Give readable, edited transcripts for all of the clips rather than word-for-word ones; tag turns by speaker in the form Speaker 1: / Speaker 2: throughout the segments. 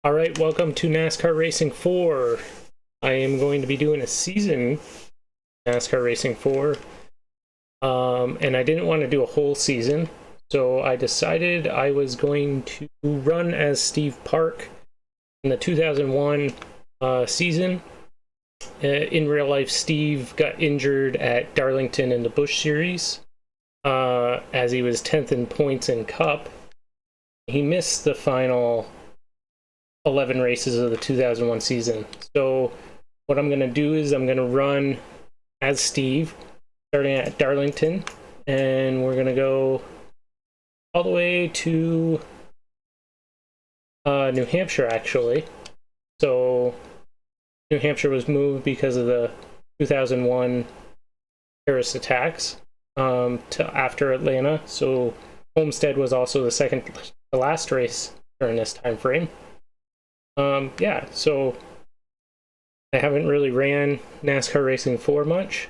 Speaker 1: Alright, welcome to NASCAR Racing 4. I am going to be doing a season NASCAR Racing 4. And I didn't want to do a whole season, so I decided I was going to run as Steve Park in the 2001 season. In real life, Steve got injured at Darlington in the Busch Series as he was 10th in points in Cup. He missed the final 11 races of the 2001 season. So what I'm going to do is I'm going to run as Steve, starting at Darlington, and we're going to go all the way to New Hampshire, actually. So New Hampshire was moved because of the 2001 terrorist attacks to after Atlanta. So Homestead was also the last race during this time frame. Yeah, so I haven't really ran NASCAR Racing 4 much,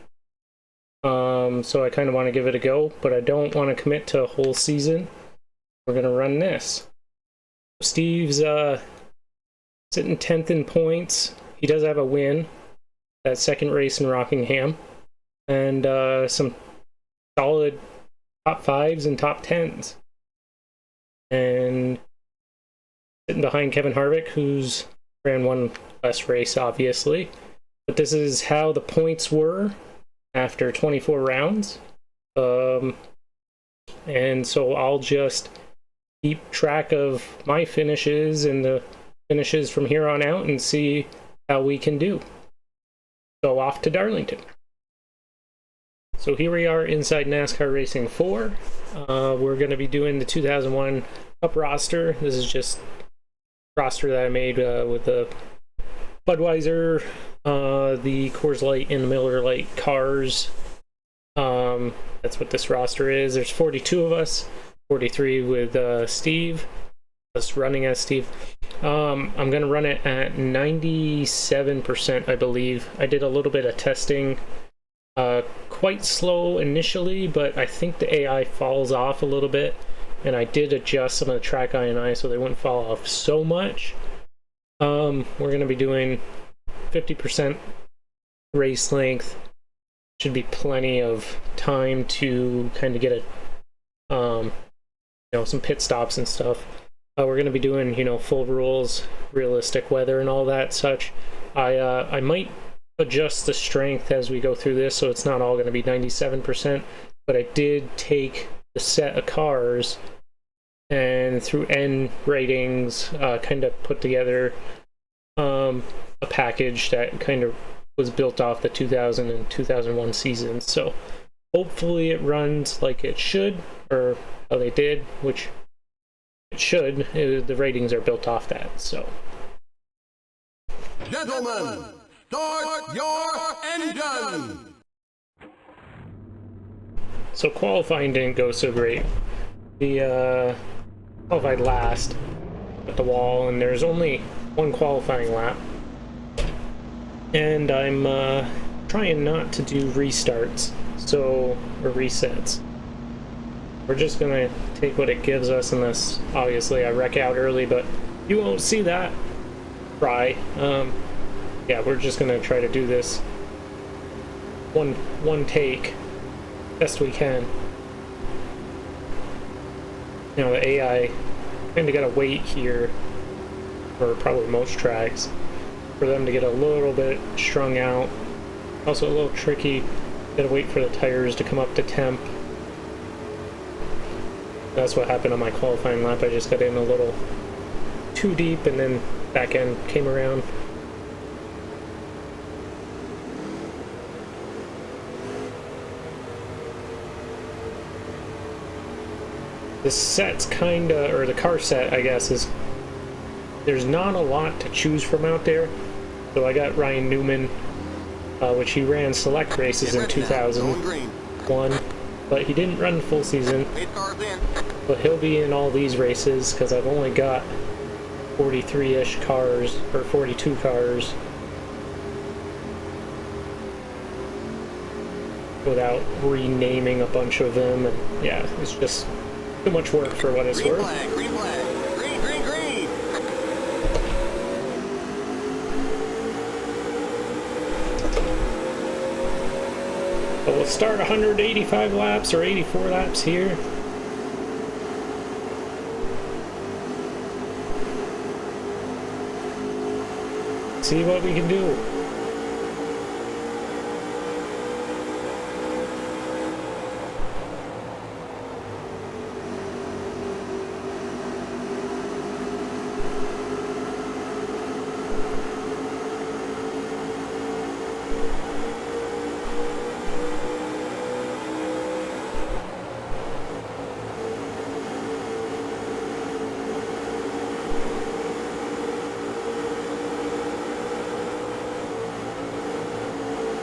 Speaker 1: so I kind of want to give it a go, but I don't want to commit to a whole season. We're going to run this. Steve's sitting 10th in points. He does have a win, that second race in Rockingham, and some solid top 5s and top 10s. And sitting behind Kevin Harvick, who's ran one less race, obviously. But this is how the points were after 24 rounds. And so I'll just keep track of my finishes and the finishes from here on out and see how we can do. So off to Darlington. So here we are inside NASCAR Racing 4. We're going to be doing the 2001 Cup roster. This is just roster that I made with the Budweiser, the Coors Light, and the Miller Lite cars. That's what this roster is. There's 42 of us, 43 with Steve, us running as Steve. I'm going to run it at 97%, I believe. I did a little bit of testing, quite slow initially, but I think the AI falls off a little bit. And I did adjust some of the track I&I so they wouldn't fall off so much. We're going to be doing 50% race length. Should be plenty of time to kind of get some pit stops and stuff. We're going to be doing, full rules, realistic weather, and all that such. I might adjust the strength as we go through this, so it's not all going to be 97%. But I did take the set of cars and through N ratings kind of put together a package that kind of was built off the 2000 and 2001 seasons. So hopefully it runs like it should, or how they did, which it should. The ratings are built off that. So
Speaker 2: gentlemen, start your engine.
Speaker 1: So qualifying didn't go so great. The qualified last at the wall, and there's only one qualifying lap. And I'm trying not to do restarts, or resets. We're just gonna take what it gives us, unless obviously I wreck out early, but you won't see that. Try. Yeah, we're just gonna try to do this one take best we can. The AI kind of got to wait here, for probably most tracks, for them to get a little bit strung out. Also a little tricky, gotta wait for the tires to come up to temp. That's what happened on my qualifying lap. I just got in a little too deep, and then back end came around. The set's or the car set, I guess, there's not a lot to choose from out there. So I got Ryan Newman, which he ran select races in 2001, but he didn't run the full season. But he'll be in all these races because I've only got 43-ish cars, or 42 cars, without renaming a bunch of them. And yeah, it's just too much work for what it's worth.
Speaker 2: Green flag, green flag, green, green, green.
Speaker 1: But we'll start 185 laps or 84 laps here. See what we can do.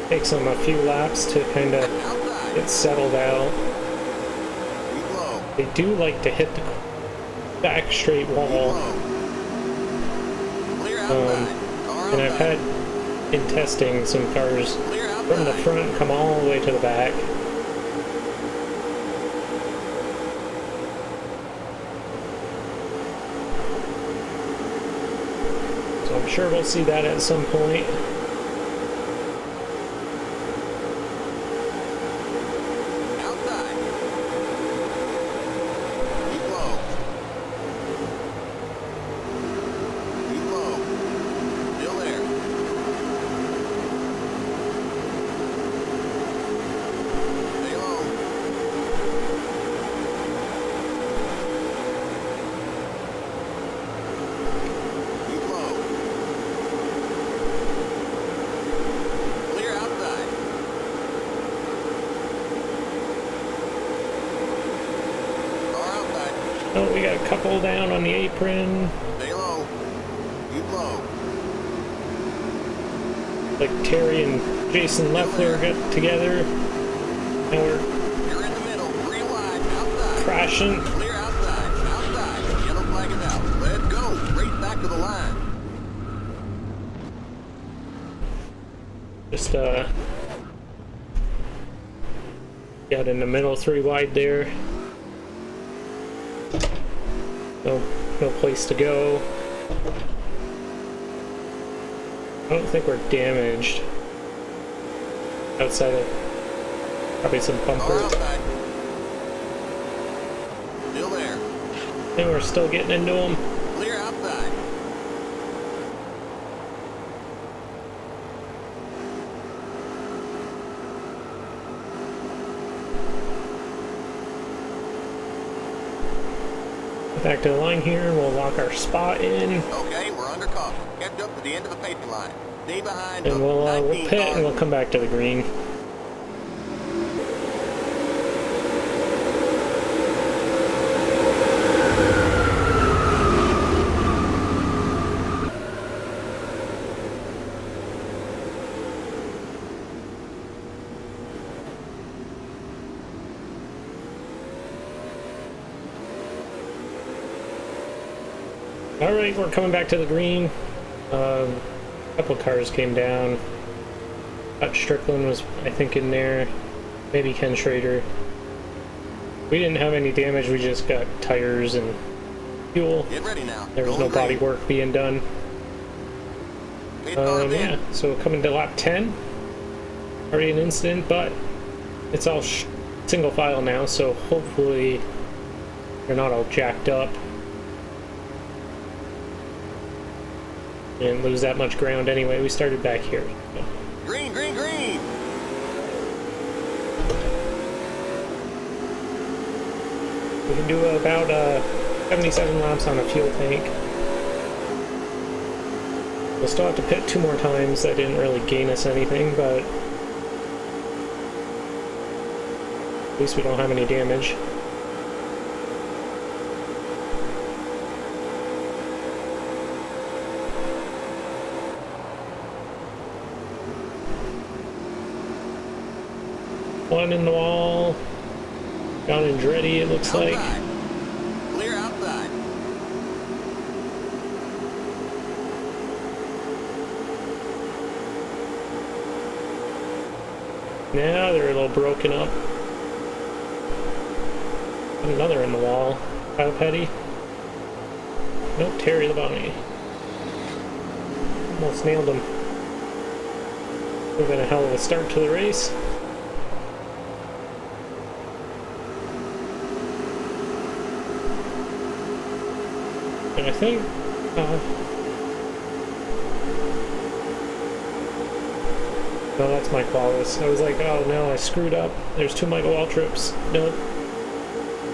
Speaker 1: Takes them a few laps to kind of get settled out. They do like to hit the back straight wall. And I've had in testing some cars from the front come all the way to the back. So I'm sure we'll see that at some point. Oh, we got a couple down on the apron.
Speaker 2: Stay low. Keep low.
Speaker 1: Like Terry and Jason Leffler got together. And we're
Speaker 2: You're in the middle. Green wide. Outside.
Speaker 1: crashing.
Speaker 2: Clear outside. Outside. Yellow flag is out. Let's go. Race back to the line.
Speaker 1: Just got in the middle, 3 wide there. No place to go. I don't think we're damaged. Outside of probably some bumpers.
Speaker 2: Still there.
Speaker 1: I think we're still getting into them.
Speaker 2: Clear outside.
Speaker 1: Back to the line here, we'll lock our spot in.
Speaker 2: Okay, we're under caution. Catch up to the end of the pacing line. Stay behind.
Speaker 1: And we'll pit and we'll come back to the green. Alright, we're coming back to the green. A couple cars came down. Strickland was, I think, in there. Maybe Ken Schrader. We didn't have any damage, we just got tires and fuel.
Speaker 2: Get ready now.
Speaker 1: There was no body work being done. Yeah, so coming to lap 10. Already an incident, but it's all single file now, so hopefully they're not all jacked up. Didn't lose that much ground anyway. We started back here. So.
Speaker 2: Green, green, green.
Speaker 1: We can do about 77 laps on a fuel tank. We'll still have to pit 2 more times. That didn't really gain us anything, but at least we don't have any damage. One in the wall. John Andretti, it looks
Speaker 2: outside.
Speaker 1: like.
Speaker 2: Clear outside.
Speaker 1: Now they're a little broken up. Another in the wall. Kyle Petty. Nope, Terry Labonte. Almost nailed him. Would have been a hell of a start to the race. I think. No, that's Mike Wallace. I was like, oh no, I screwed up. There's two Michael Waltrips. Nope.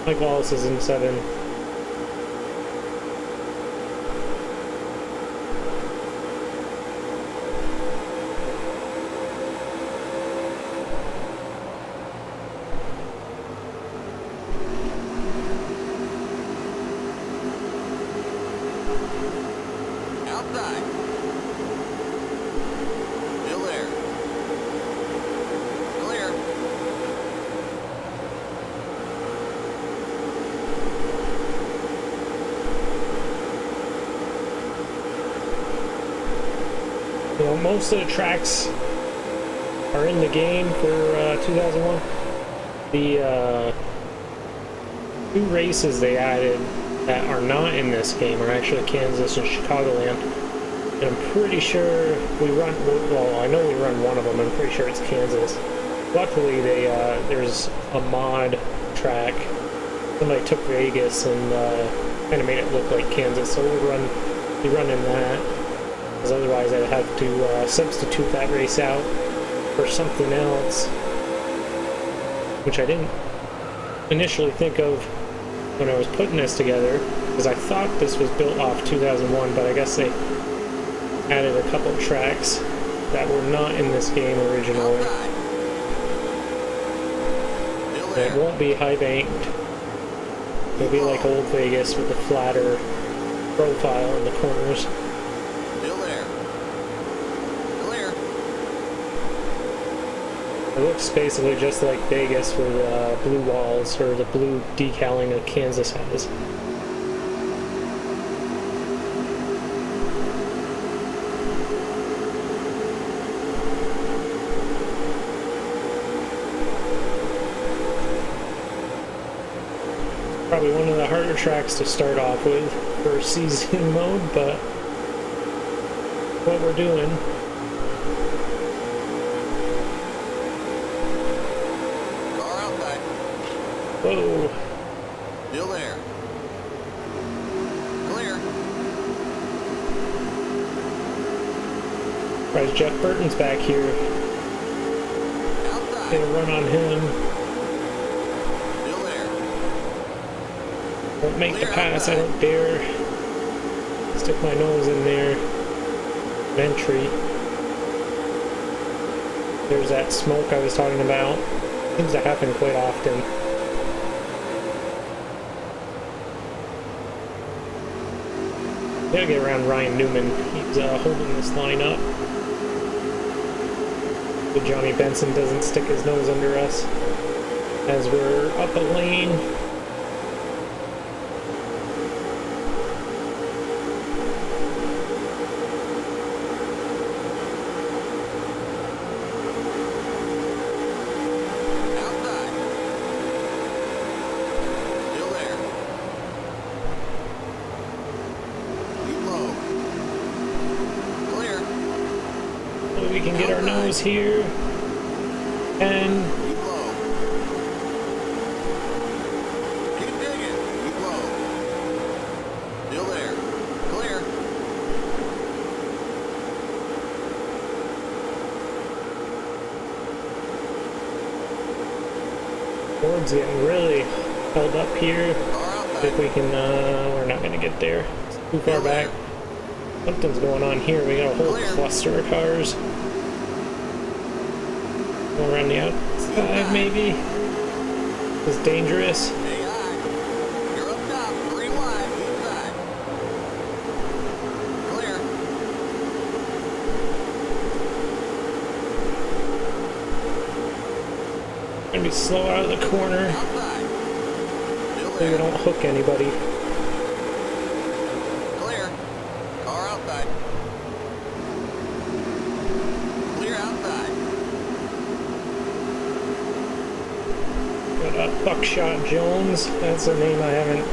Speaker 1: Mike Wallace is in 7.
Speaker 2: Outside. Still there. Clear.
Speaker 1: You know, most of the tracks are in the game for 2001. The 2 races they added that are not in this game are actually Kansas and Chicagoland. And I'm pretty sure we run, well, I know we run one of them, I'm pretty sure it's Kansas. Luckily, there's a mod track. Somebody took Vegas and kind of made it look like Kansas, so we run in that. Because otherwise I'd have to substitute that race out for something else, which I didn't initially think of when I was putting this together, because I thought this was built off 2001, but I guess they added a couple tracks that were not in this game originally. It won't be high banked. It'll be like old Vegas with a flatter profile in the corners.
Speaker 2: Still there. Clear.
Speaker 1: It looks basically just like Vegas with blue walls, or the blue decaling that Kansas has. Probably one of the harder tracks to start off with for season mode, but what we're doing.
Speaker 2: Car outside.
Speaker 1: Whoa.
Speaker 2: Still there. Clear.
Speaker 1: Surprised Jeff Burton's back here.
Speaker 2: Outside.
Speaker 1: Gonna run on him.
Speaker 2: Still there.
Speaker 1: Won't make the pass, I don't dare. Stick my nose in there. Entry. There's that smoke I was talking about. Seems to happen quite often. Gotta get around Ryan Newman. He's holding this line up. So Johnny Benson doesn't stick his nose under us as we're up a lane.
Speaker 2: Outside. Still there. Keep low. Clear.
Speaker 1: So we can get our nose here. And
Speaker 2: Keep low. Keep digging. Keep low. Still there. Clear.
Speaker 1: Ford's getting really held up here.
Speaker 2: Car outside.
Speaker 1: If we can, we're not gonna get there. It's too far back. Something's going on here. We got a whole cluster of cars. Go around the outside, maybe. It's dangerous.
Speaker 2: AI. You're up top. 3 wide. Inside. Clear.
Speaker 1: Gonna be slow out of the corner
Speaker 2: Outside. Still
Speaker 1: so we
Speaker 2: there.
Speaker 1: don't hook anybody.
Speaker 2: Clear. Car outside. Clear outside.
Speaker 1: Got Buckshot Jones. That's a name I haven't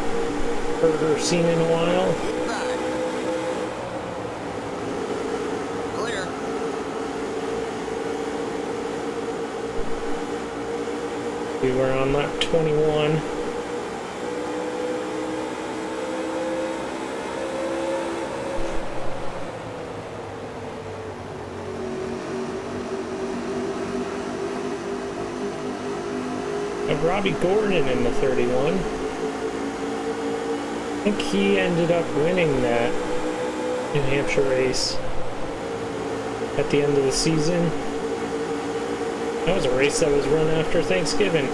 Speaker 1: heard or seen in a while.
Speaker 2: Inside. Clear.
Speaker 1: We were on lap 21. had Robbie Gordon in the 31. I think he ended up winning that New Hampshire race at the end of the season. That was a race that was run after Thanksgiving.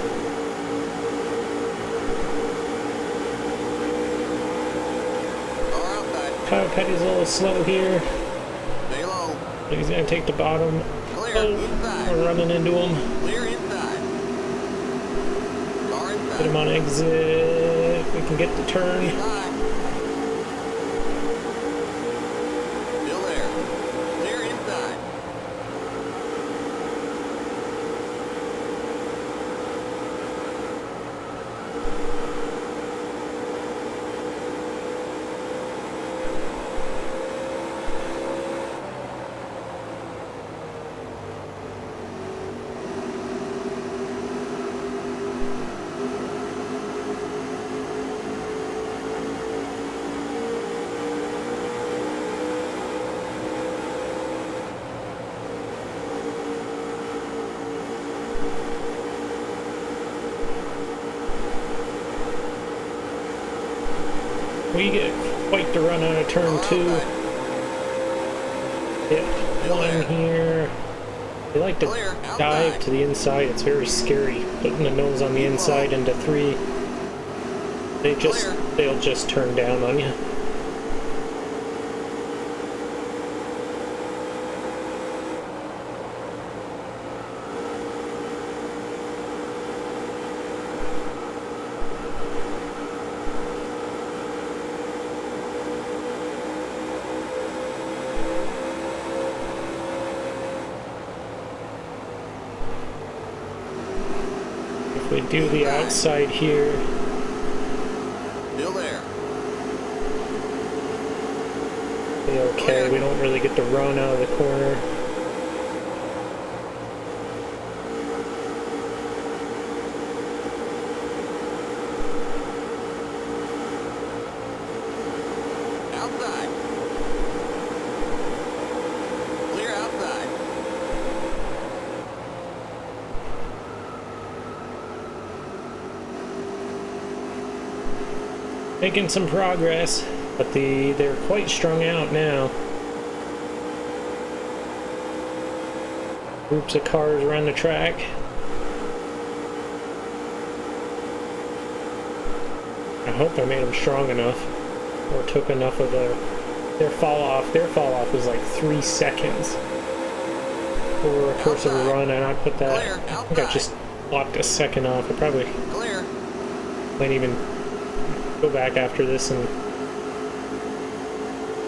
Speaker 1: Kyle Petty's a little slow here.
Speaker 2: Stay low.
Speaker 1: He's going to take the bottom.
Speaker 2: Clear.
Speaker 1: Oh,
Speaker 2: Inside.
Speaker 1: we're running into him.
Speaker 2: Clear inside. Car inside.
Speaker 1: Put him on exit. We can get the turn.
Speaker 2: Inside. Still there. Clear inside.
Speaker 1: We get quite the run out of turn 2. Hit 1 here. They like to dive to the inside. It's very scary putting the nose on the inside into 3. They'll just turn down on you. We do the outside here.
Speaker 2: Still there.
Speaker 1: Okay, we don't really get to run out of the corner.
Speaker 2: Outside. Clear outside.
Speaker 1: Making some progress, but they're quite strung out now. Groups of cars around the track. I hope I made them strong enough, or took enough of their fall off. Their fall off was like 3 seconds for a course of a run, and I put that. I think I just blocked a second off. I probably might even go back after this and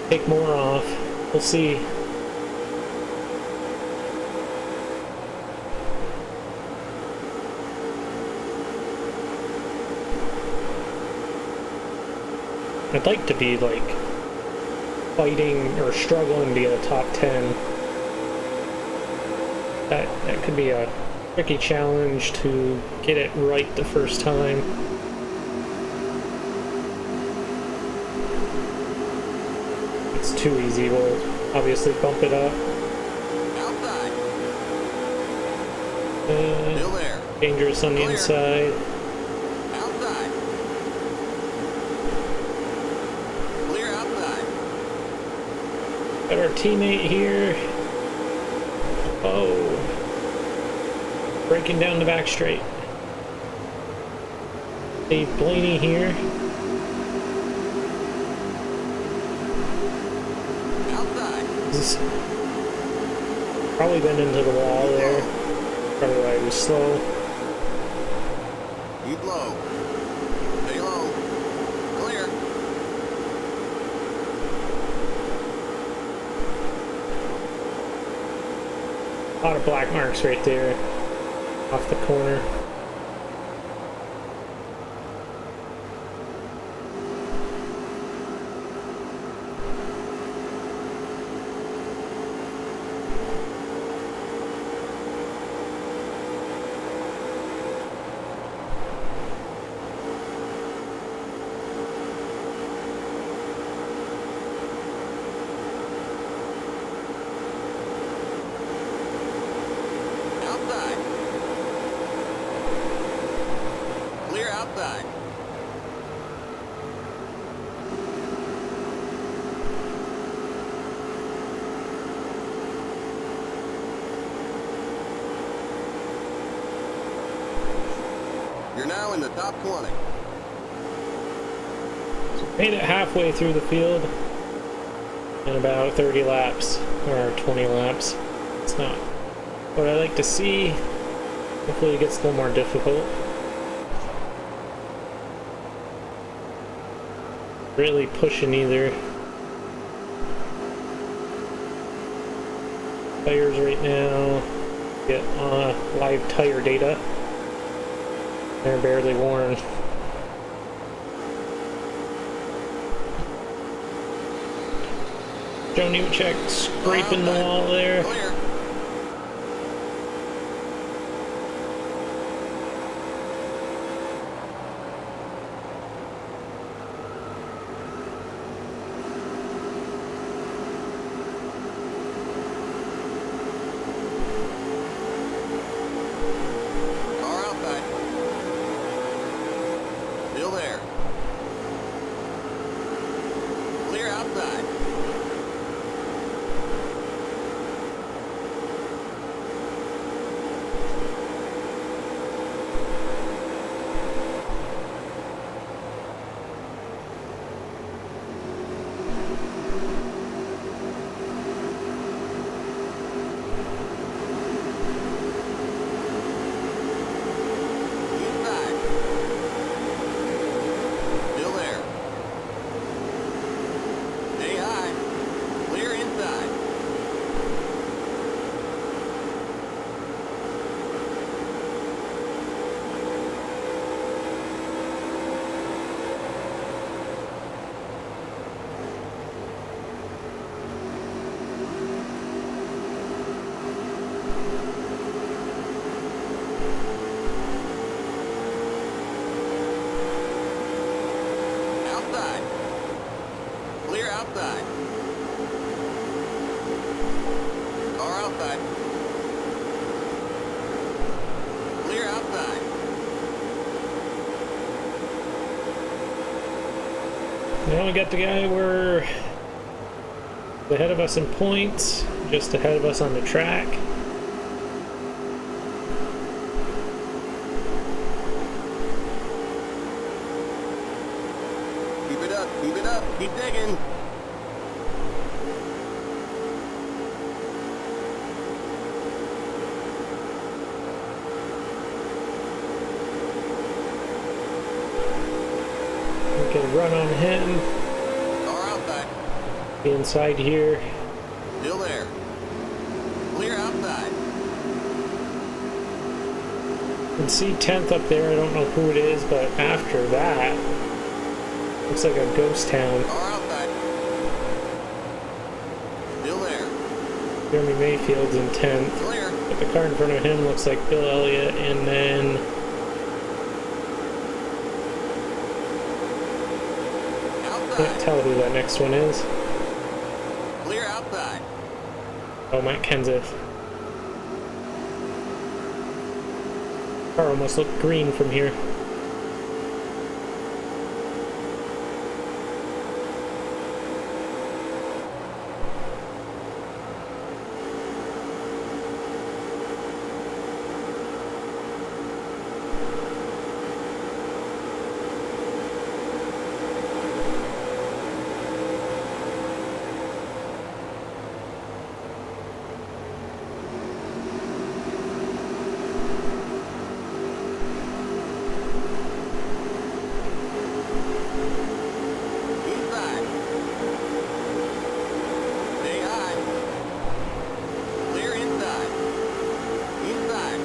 Speaker 1: take more off. We'll see. I'd like to be like fighting or struggling to get a top 10. That could be a tricky challenge to get it right the first time. It's too easy, we'll obviously bump it up.
Speaker 2: Outside.
Speaker 1: Still there. Dangerous on the inside.
Speaker 2: Outside. Clear outside.
Speaker 1: Got our teammate here. Oh. Breaking down the back straight. Dave Blaney here. He's probably been into the wall there. Probably why he was slow.
Speaker 2: Keep low. Stay low. Clear.
Speaker 1: A lot of black marks right there off the corner.
Speaker 2: now in the top 20.
Speaker 1: Made it halfway through the field in about 30 laps, or 20 laps. It's not what I like to see. Hopefully it gets a little more difficult. Really pushing either. Tires right now. Get live tire data. They're barely worn. Joe Nemechek scraping the wall there.
Speaker 2: Clear. Car outside. Still there. Clear outside. Inside. Still there. Stay high. Clear inside. Outside. Clear outside. Car outside. Clear outside.
Speaker 1: Now we got the guy we're ahead of us in points, just ahead of us on the track.
Speaker 2: Keep it up. Keep it up. Keep digging.
Speaker 1: We can run on him.
Speaker 2: Car outside.
Speaker 1: Be inside here.
Speaker 2: Still there. Clear outside.
Speaker 1: You can see 10th up there. I don't know who it is, but after that, looks like a ghost town.
Speaker 2: Car outside. Still there.
Speaker 1: Jeremy Mayfield's in 10th.
Speaker 2: Clear.
Speaker 1: But the car in front of him looks like Bill Elliott, and then can't
Speaker 2: Outside.
Speaker 1: tell who that next one is.
Speaker 2: Clear outside.
Speaker 1: Oh, Matt Kenseth. Car almost looked green from here.
Speaker 2: Inside. Stay high. Clear inside. Inside.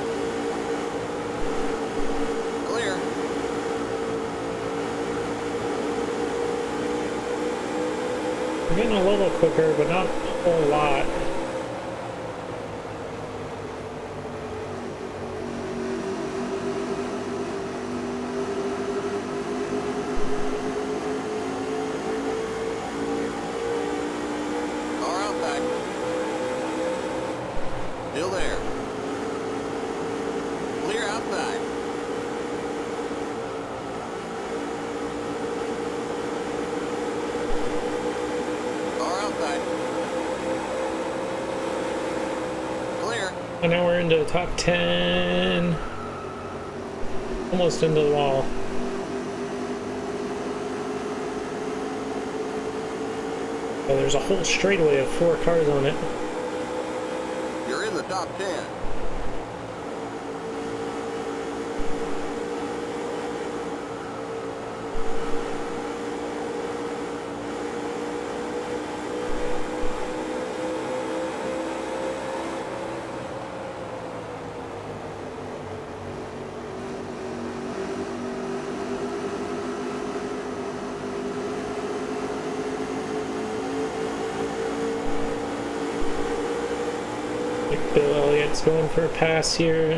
Speaker 2: Clear.
Speaker 1: We're getting a little quicker, but not a whole lot.
Speaker 2: Car outside. Still there. Clear outside. Car outside. Clear.
Speaker 1: And now we're into the top 10. Almost into the wall. Oh, there's a whole straightaway of 4 cars on it.
Speaker 2: You're in the top 10.
Speaker 1: Bill Elliott's going for a pass here,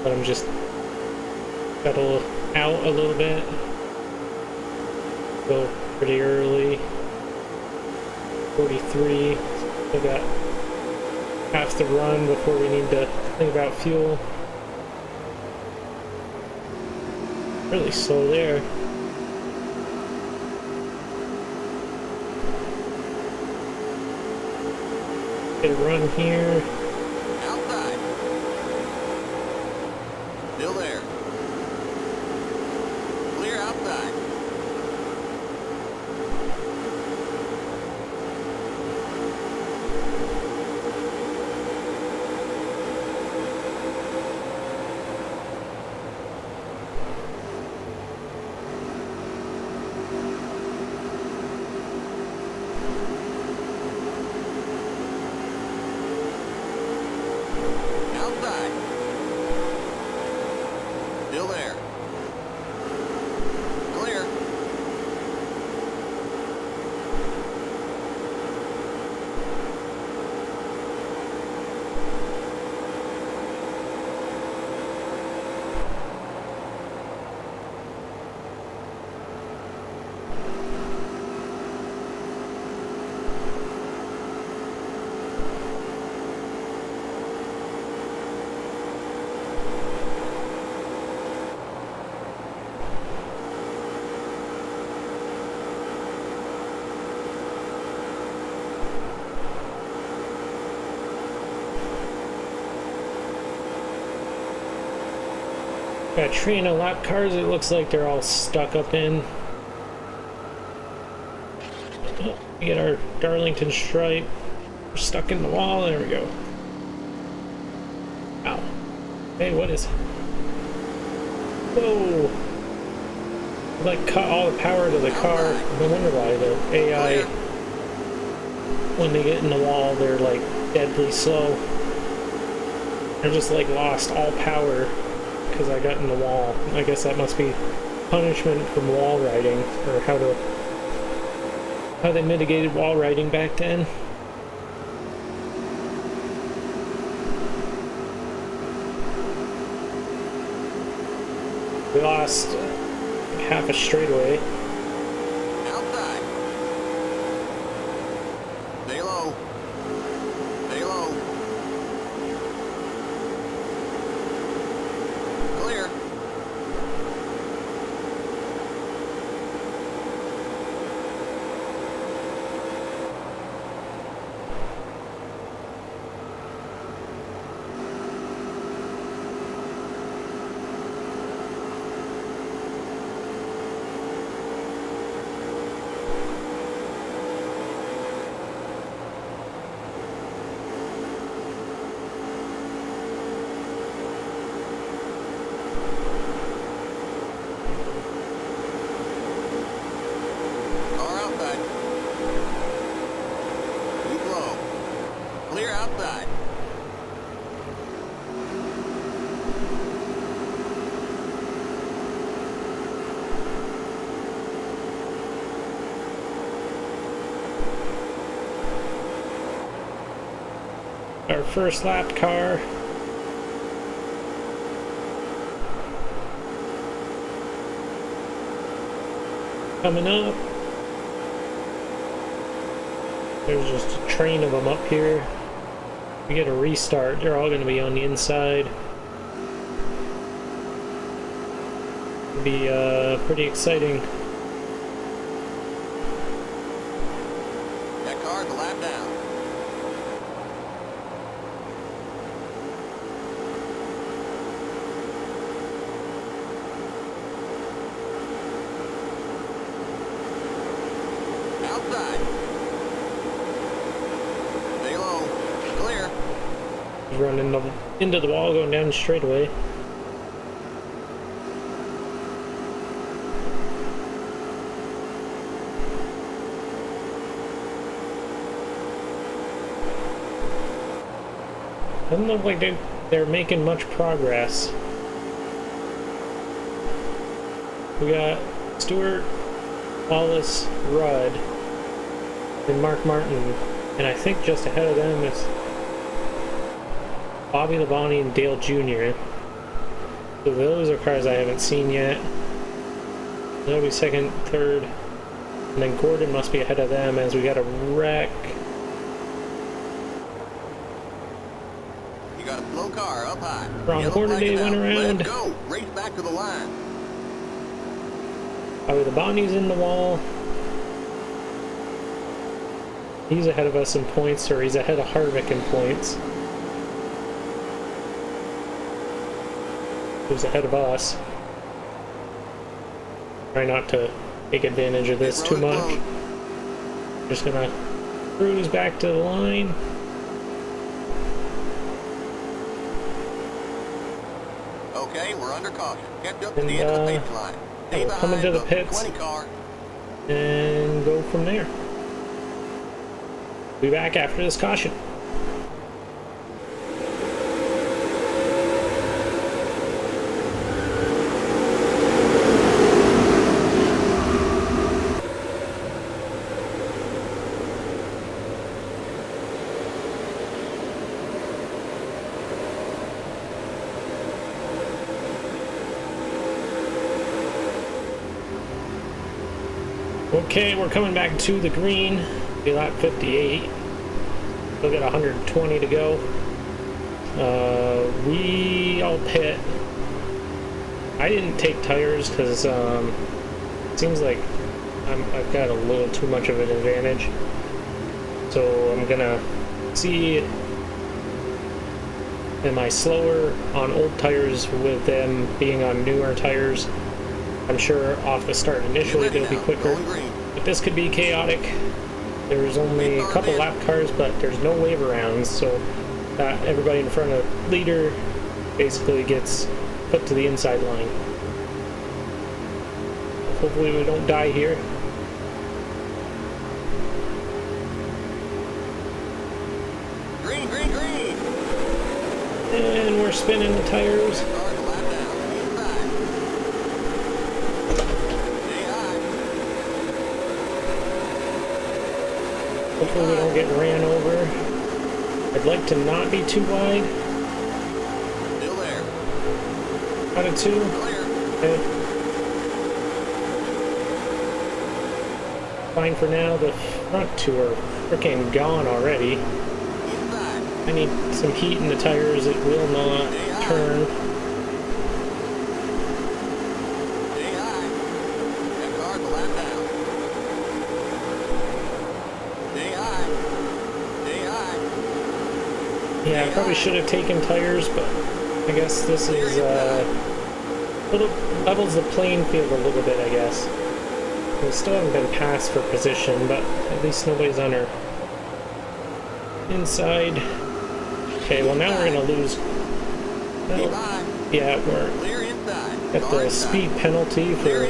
Speaker 1: but I'm just got out a little bit. Go pretty early. 43. Still got half the run before we need to think about fuel. Really slow there. Get a run here.
Speaker 2: Outside. Still there. Clear outside. Outside. Still there. Clear.
Speaker 1: Got a train of lap cars, it looks like they're all stuck up in. Oh, we get our Darlington stripe. We're stuck in the wall, there we go. Ow. Hey, what is... Whoa! Like, cut all the power to the car. No wonder why the AI, when they get in the wall, they're like deadly slow. I just like lost all power because I got in the wall. I guess that must be punishment from wall riding, or how they mitigated wall riding back then. We lost like half a straightaway.
Speaker 2: Outside. Stay low. Stay low. Clear. Car outside. Keep low. Clear outside.
Speaker 1: Our first lap car. Coming up. There's just a train of them up here. We get a restart, they're all going to be on the inside. It'll be pretty exciting.
Speaker 2: That car's a lap down.
Speaker 1: running into the wall going down the straightaway. Doesn't look like they're making much progress. We got Stewart, Wallace, Rudd, and Mark Martin, and I think just ahead of them is Bobby Labonte and Dale Jr. So those are cars I haven't seen yet. That'll be second, third, and then Gordon must be ahead of them as we got a wreck.
Speaker 2: You got a slow car up high.
Speaker 1: Wrong corner day went around.
Speaker 2: Let's go. Race back to the line.
Speaker 1: Bobby Labonte's in the wall. He's ahead of us in points, or he's ahead of Harvick in points. Who's ahead of us. Try not to take advantage of this too much. Just gonna cruise back to the line.
Speaker 2: Okay, we're under caution. Kept up to the end of the pace line.
Speaker 1: We're coming to the pits
Speaker 2: 20 car.
Speaker 1: and go from there. Be back after this caution. Okay, we're coming back to the green. Be lap 58. Still got 120 to go. We all pit. I didn't take tires because it seems like I've got a little too much of an advantage. So I'm gonna see, am I slower on old tires with them being on newer tires? I'm sure off the start initially they'll be quicker, but this could be chaotic. There's only a couple lap cars, but there's no wave arounds, so everybody in front of leader basically gets put to the inside line. Hopefully we don't die here.
Speaker 2: Green, green, green.
Speaker 1: And we're spinning the tires. Hopefully we don't get ran over. I'd like to not be too wide.
Speaker 2: Still there.
Speaker 1: Out of 2. Okay. Fine for now. The front 2 are freaking gone already. I need some heat in the tires. It will not turn. Yeah, I probably should have taken tires, but I guess this is little levels the playing field a little bit, I guess. We still haven't been passed for position, but at least nobody's on our inside. Okay, well now we're gonna lose. Well, yeah, we're at the speed penalty for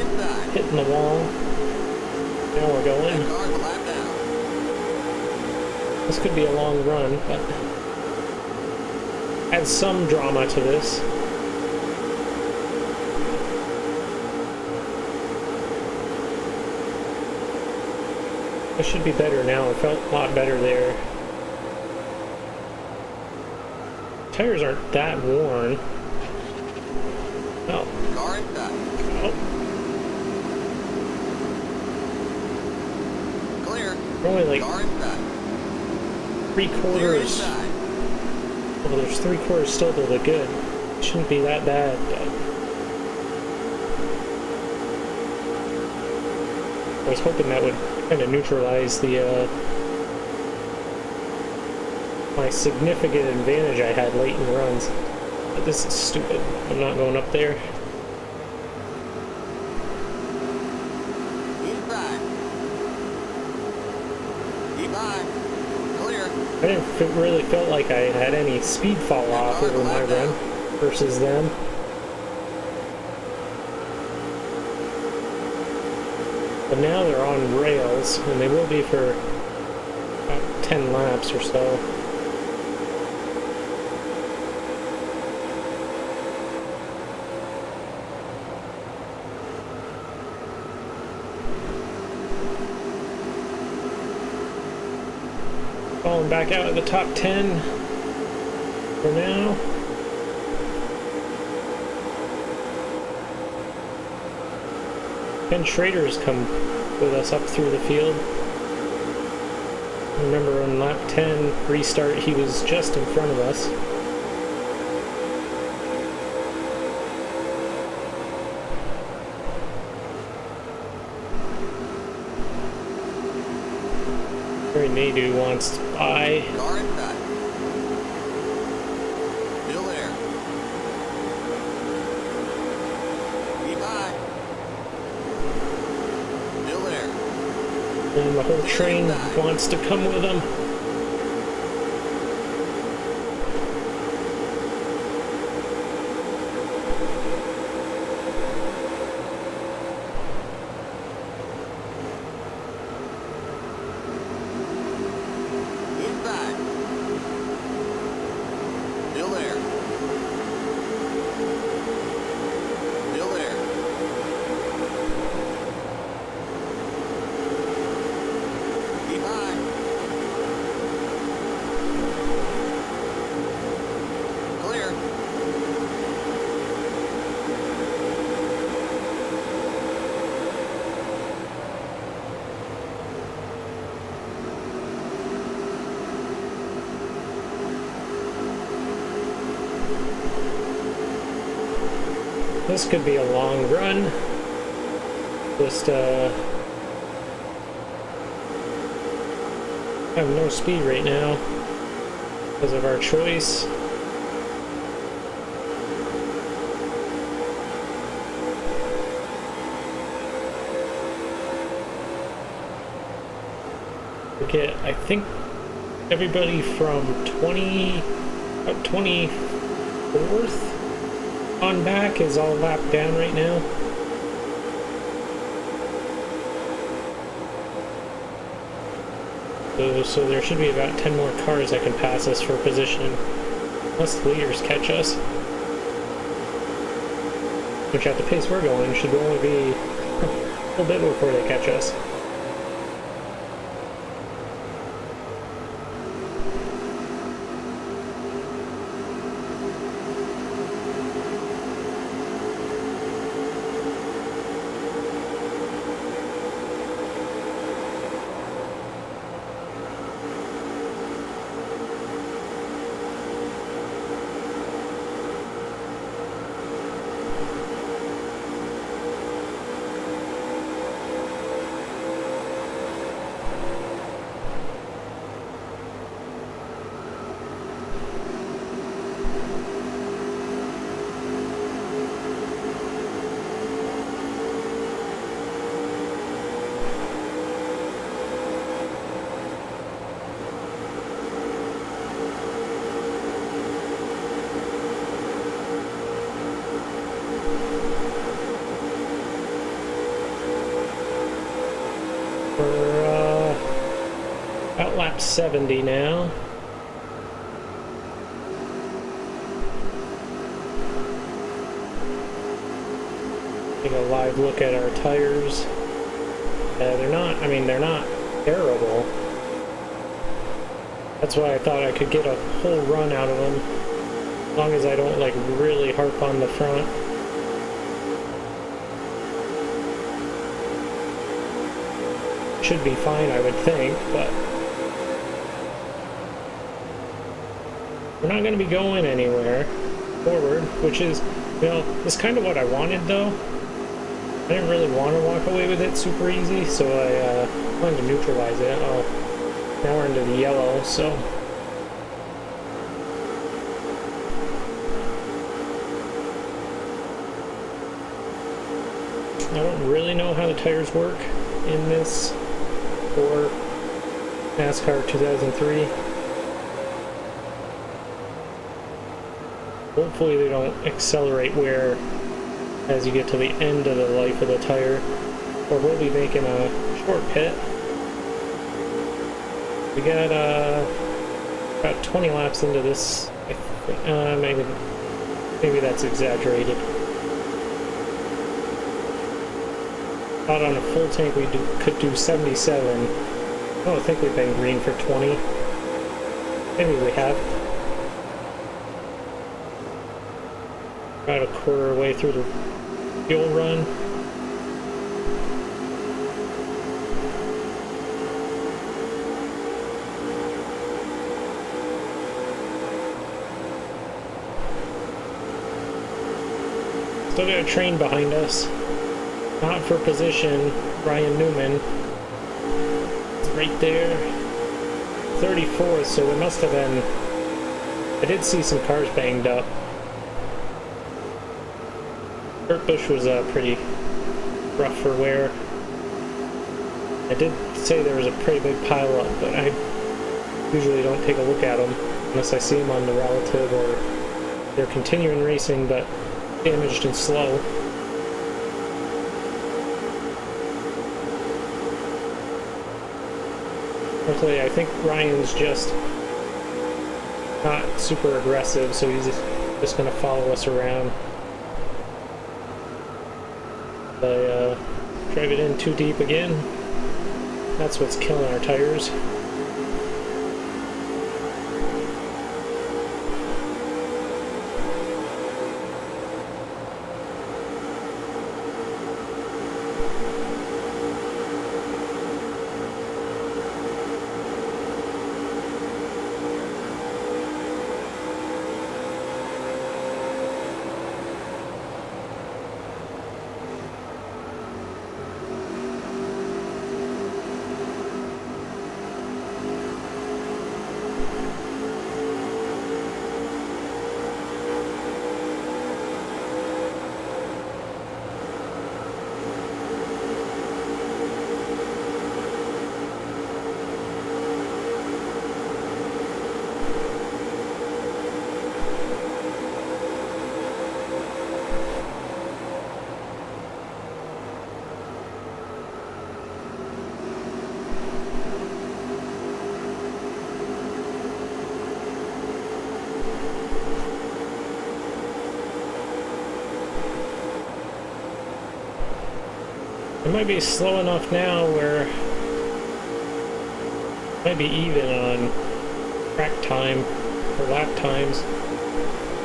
Speaker 1: hitting the wall. Now we're going. This could be a long run, but add some drama to this. It should be better now. It felt a lot better there. Tires aren't that worn. Oh. Oh.
Speaker 2: Clear.
Speaker 1: We're only like 3/4. Well, there's 3/4 still to the good. It shouldn't be that bad, but I was hoping that would kind of neutralize the my significant advantage I had late in runs. But this is stupid. I'm not going up there.
Speaker 2: Keep by. Clear.
Speaker 1: I didn't really feel like I had any speed fall off over my run versus them. But now they're on rails, and they will be for about 10 laps or so. Falling back out of the top 10 for now. Ben Schrader's come with us up through the field. Remember on lap 10 restart, he was just in front of us. Very Nadu wants to buy.
Speaker 2: Car in back. Still there. Keep high. Still there.
Speaker 1: And the whole train wants to come with him.
Speaker 2: Keep back. Still there. Still there. Keep high. Clear.
Speaker 1: This could be a long run. Just have no speed right now because of our choice. Forget, I think everybody from 24th on back is all lapped down right now. So there should be about 10 more cars that can pass us for position, unless the leaders catch us. Which at the pace we're going should only be a little bit before they catch us. We're about lap 70 now. Take a live look at our tires. They're not terrible. That's why I thought I could get a whole run out of them, as long as I don't like really harp on the front. Should be fine, I would think, but we're not going to be going anywhere forward, which is, you know, it's kind of what I wanted though. I didn't really want to walk away with it super easy, so I wanted to neutralize it. Oh, now we're into the yellow, so I don't really know how the tires work in this for NASCAR 2003. Hopefully they don't accelerate wear as you get to the end of the life of the tire, or we'll be making a short pit. We got about 20 laps into this. I think, maybe that's exaggerated. Thought on a full tank we could do 77. I don't think we've been green for 20. Maybe we have. About a quarter way through the fuel run. Still got a train behind us. Not for position. Ryan Newman. It's right there. 34th, so it must have been... I did see some cars banged up. Busch was pretty rough for wear. I did say there was a pretty big pile up, but I usually don't take a look at them unless I see them on the relative or they're continuing racing but damaged and slow. Luckily, I think Ryan's just not super aggressive, so he's just going to follow us around. I drive it in too deep again. That's what's killing our tires. It might be slow enough now where it might be even on track time or lap times.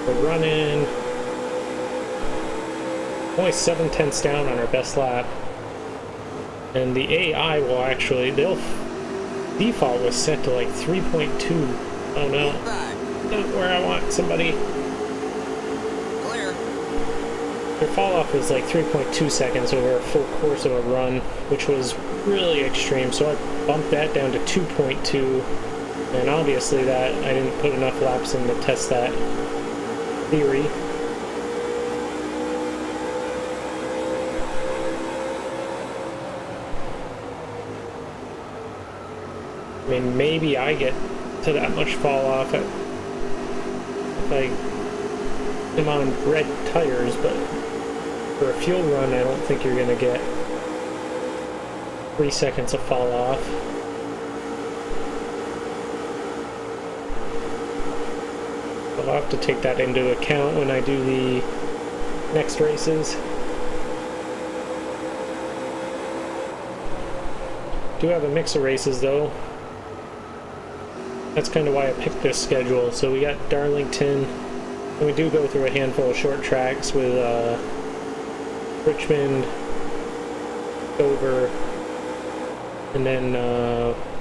Speaker 1: We're running only 7/10 down on our best lap. And the AI will actually, default was set to like 3.2. Oh no, not where I want somebody. Their fall off was like 3.2 seconds over a full course of a run, which was really extreme, so I bumped that down to 2.2, and obviously that I didn't put enough laps in to test that theory. I mean, maybe I get to that much fall off if I am on red tires, but for a fuel run, I don't think you're going to get 3 seconds of fall off. I'll have to take that into account when I do the next races. Do have a mix of races though. That's kind of why I picked this schedule. So we got Darlington, and we do go through a handful of short tracks with Richmond, Dover, and then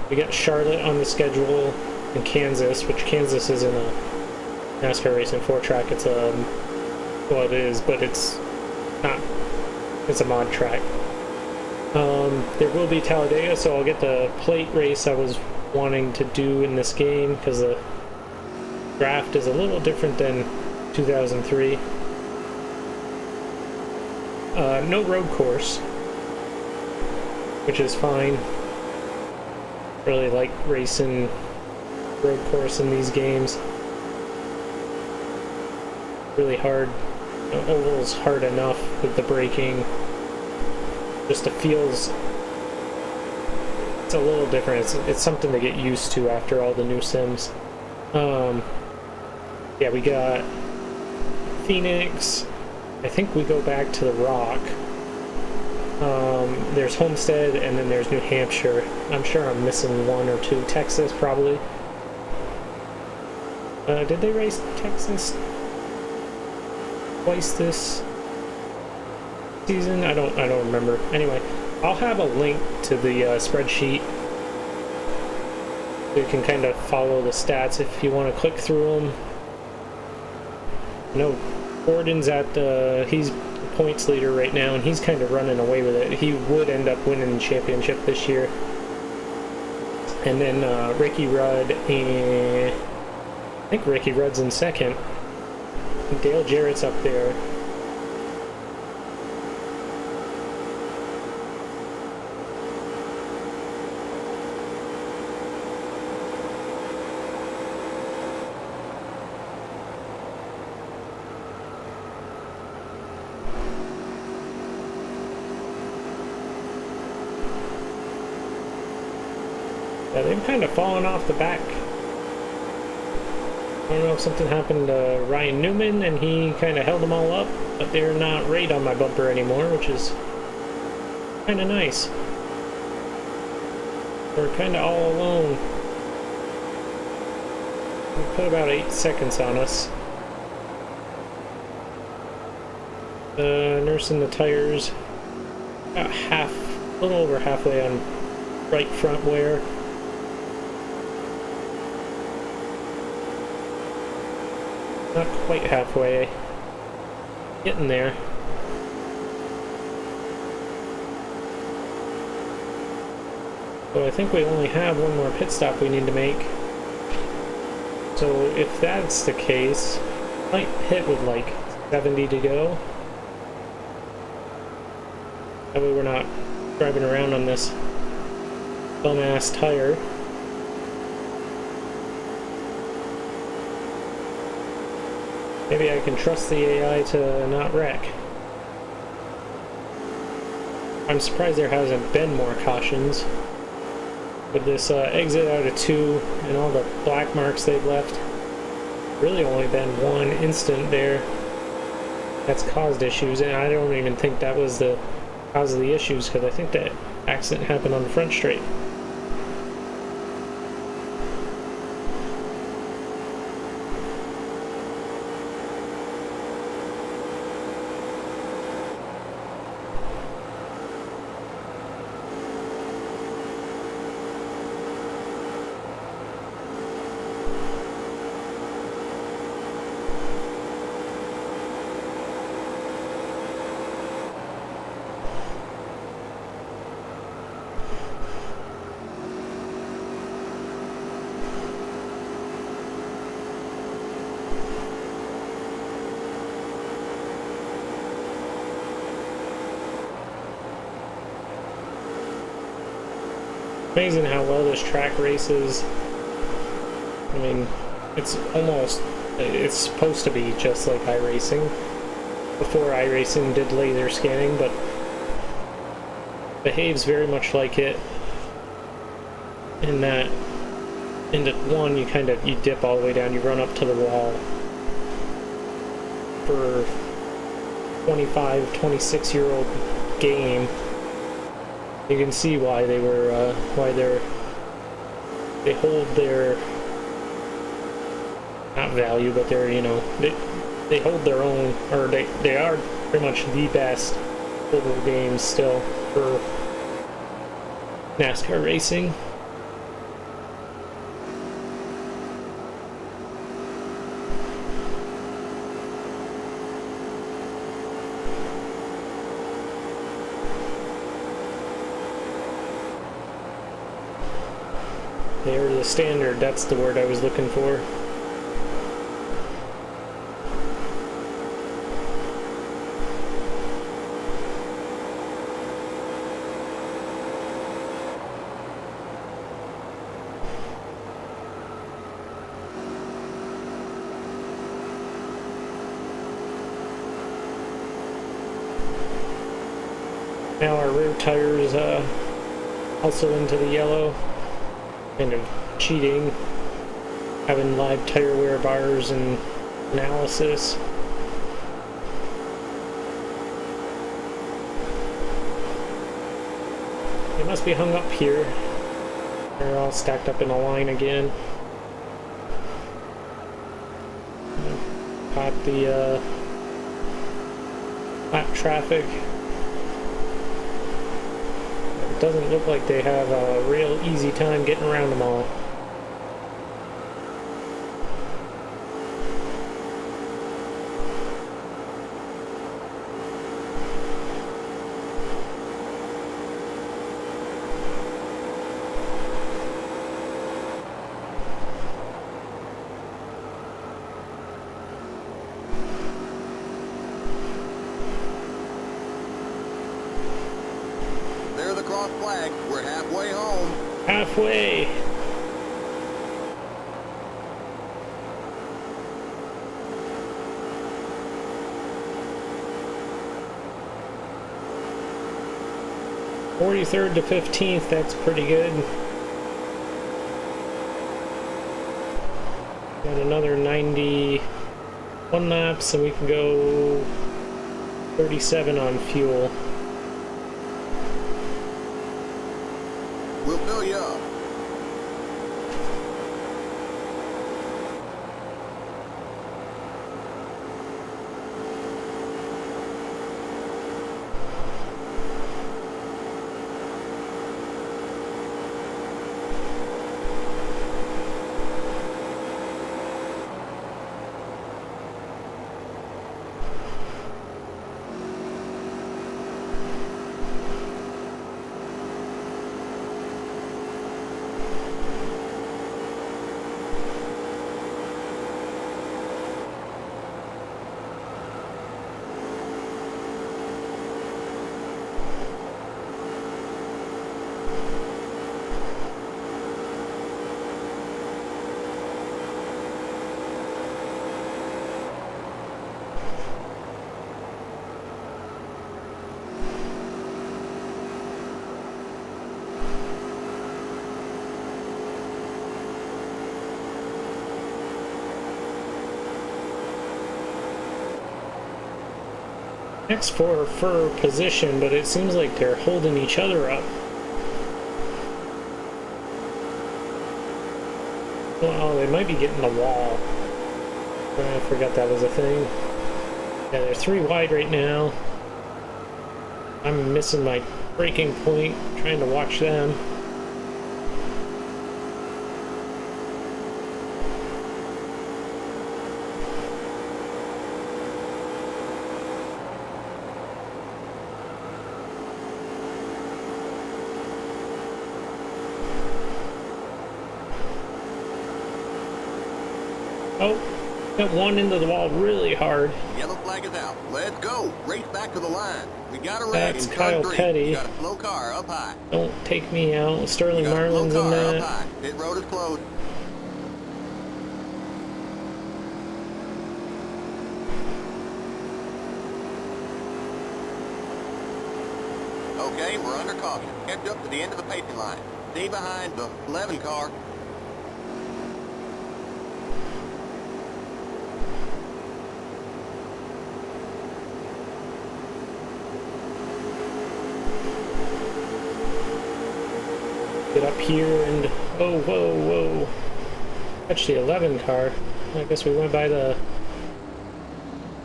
Speaker 1: we got Charlotte on the schedule, and Kansas, which Kansas isn't a NASCAR Racing 4 track. It's a, well, it is, but it's not, it's a mod track. There will be Talladega, so I'll get the plate race I was wanting to do in this game, because the draft is a little different than 2003. No road course, which is fine. Really like racing road course in these games. really hard. Oval's hard enough with the braking. Just it feels, it's a little different. It's something to get used to after all the new sims. Yeah, we got Phoenix. I think we go back to the Rock. There's Homestead, and then there's New Hampshire. I'm sure I'm missing one or two. Texas, probably. Did they race Texas twice this season? I don't remember. Anyway, I'll have a link to the spreadsheet. You can kind of follow the stats if you want to click through them. No, Gordon's at he's the points leader right now, and he's kind of running away with it. He would end up winning the championship this year. And then Ricky Rudd, and I think Ricky Rudd's in second. Dale Jarrett's up there. Yeah, they've kind of fallen off the back. I don't know if something happened to Ryan Newman and he kind of held them all up, but they're not right on my bumper anymore, which is kind of nice. We're kind of all alone. We put about 8 seconds on us. Nursing the tires. About a little over halfway on right front wear. Not quite halfway. Getting there. So I think we only have one more pit stop we need to make. So if that's the case, I might pit with like 70 to go. That way we're not driving around on this bum-ass tire. Maybe I can trust the AI to not wreck. I'm surprised there hasn't been more cautions. With this exit out of 2 and all the black marks they've left, really only been one incident there that's caused issues, and I don't even think that was the cause of the issues, because I think that accident happened on the front straight. Amazing how well this track races. I mean, it's supposed to be just like iRacing. Before iRacing did laser scanning, but behaves very much like it. In that, into 1, you dip all the way down, you run up to the wall. For 25, 26-year-old game, you can see why they were, they hold their, not value, but they're, they hold their own, or they are pretty much the best oval games still for NASCAR racing. They're the standard, that's the word I was looking for. Now our rear tires also into the yellow. Kind of cheating, having live tire wear bars and analysis. They must be hung up here. They're all stacked up in a line again. Caught the lap traffic. It doesn't look like they have a real easy time getting around them all.
Speaker 2: Flag. We're halfway home.
Speaker 1: Halfway. .43rd to 15th, that's pretty good. Got another 91 laps and we can go 37 on fuel.
Speaker 2: We'll fill you up.
Speaker 1: Next four are for position, but it seems like they're holding each other up. Well, they might be getting the wall. I forgot that was a thing. Yeah, they're 3 wide right now. I'm missing my braking point, trying to watch them. Oh, got one into the wall really hard.
Speaker 2: Yellow flag is out. Let's go. Race back to the line. We got a wreck in
Speaker 1: Kyle
Speaker 2: turn 3.
Speaker 1: Petty.
Speaker 2: We got a slow car up high.
Speaker 1: Don't take me out. Sterling
Speaker 2: We got a slow
Speaker 1: Marlin's in
Speaker 2: car up
Speaker 1: that.
Speaker 2: high. Pit road is closed. Okay, we're under caution. Catch up to the end of the pacing line. Stay behind the 11 car.
Speaker 1: Get up here and oh, whoa, whoa. Catch the 11 car. I guess we went by the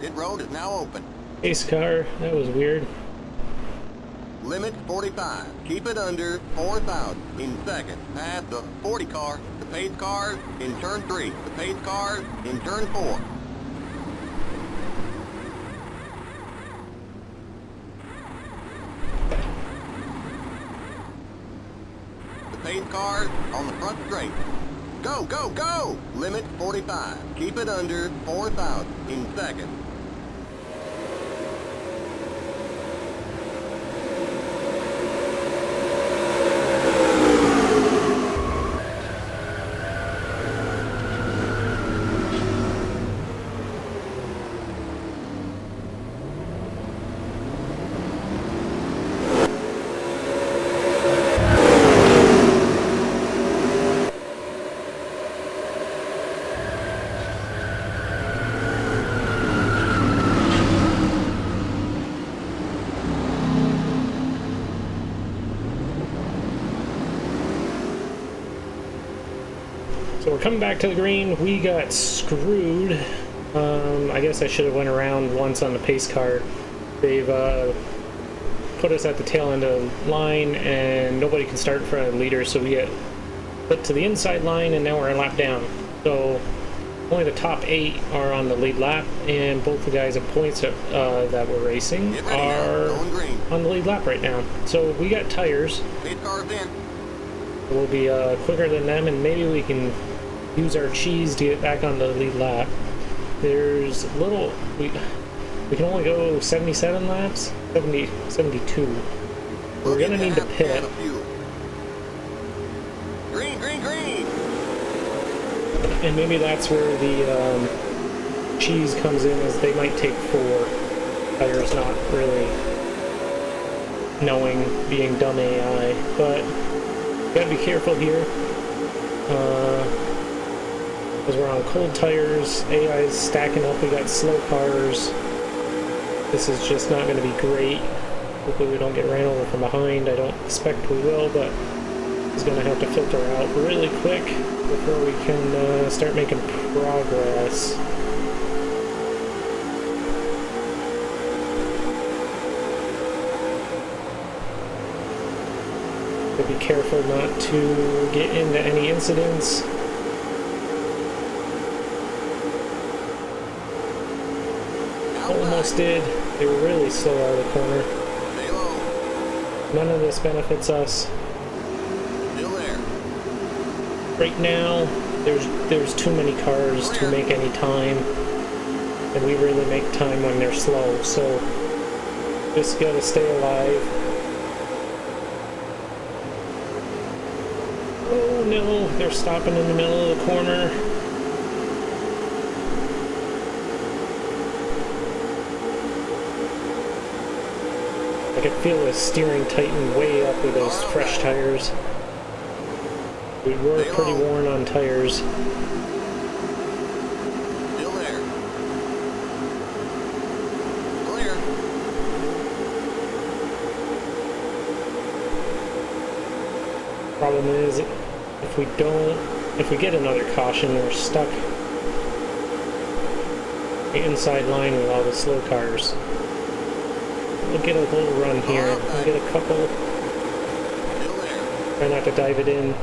Speaker 2: Pit road is now open.
Speaker 1: pace car. That was weird.
Speaker 2: Limit 45. Keep it under 4,000 in second. Pass the 40 car. The pace car in turn 3. The pace car in turn 4. The pace car on the front straight. Go, go, go! Limit 45. Keep it under 4,000 in second.
Speaker 1: So we're coming back to the green. We got screwed. I guess I should have went around once on the pace car. They've put us at the tail end of the line, and nobody can start in front of the leader, so we get put to the inside line, and now we're a lap down. So only the top 8 are on the lead lap, and both the guys at points that we're racing are on the lead lap right now. So we got tires. We'll be quicker than them, and maybe we can use our cheese to get back on the lead lap. There's little... We can only go 77 laps? 72. We're gonna need to pit.
Speaker 2: Green, green, green!
Speaker 1: And maybe that's where the cheese comes in, as they might take 4 tires, not really knowing, being dumb AI. But gotta be careful here. Because we're on cold tires, AI is stacking up, we got slow cars. This is just not going to be great. Hopefully we don't get ran over from behind. I don't expect we will, but it's going to have to filter out really quick before we can start making progress. So be careful not to get into any incidents. Almost did. They were really slow out of the corner. None of this benefits us. Right now, there's too many cars to make any time, and we really make time when they're slow. So just gotta stay alive. Oh no, they're stopping in the middle of the corner. I could feel the steering tighten way up with those fresh tires. We were pretty worn on tires.
Speaker 2: Still there. Clear.
Speaker 1: Problem is, if we get another caution, we're stuck the inside line with all the slow cars. We'll get a little run here. We'll get a couple. Try not to dive it in.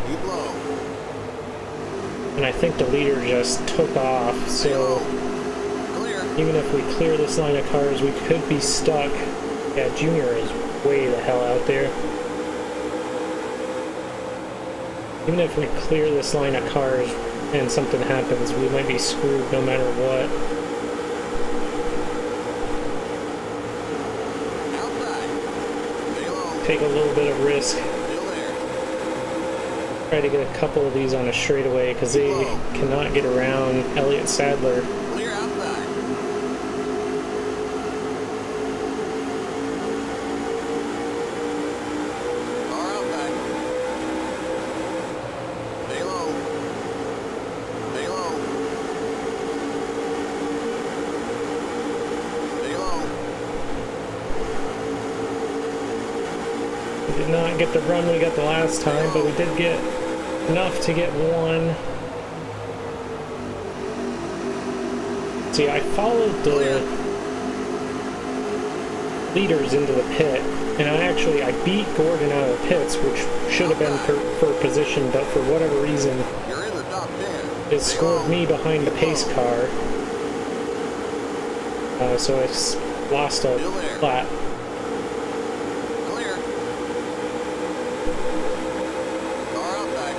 Speaker 1: And I think the leader just took off, so even if we clear this line of cars, we could be stuck. Yeah, Junior is way the hell out there. Even if we clear this line of cars and something happens, we might be screwed no matter what. Take a little bit of risk. Try to get a couple of these on a straightaway, because they cannot get around Elliott Sadler.
Speaker 2: Clear outside. Car outside. Stay low. Stay low. Stay low.
Speaker 1: We did not get the run we got the last time, but we did get enough to get one. See, I followed the leaders into the pit, and I beat Gordon out of the pits, which should have been for position, but for whatever reason,
Speaker 2: You're in the top 10.
Speaker 1: it scored me behind the pace car. So I lost a lap.
Speaker 2: Clear. Car outside.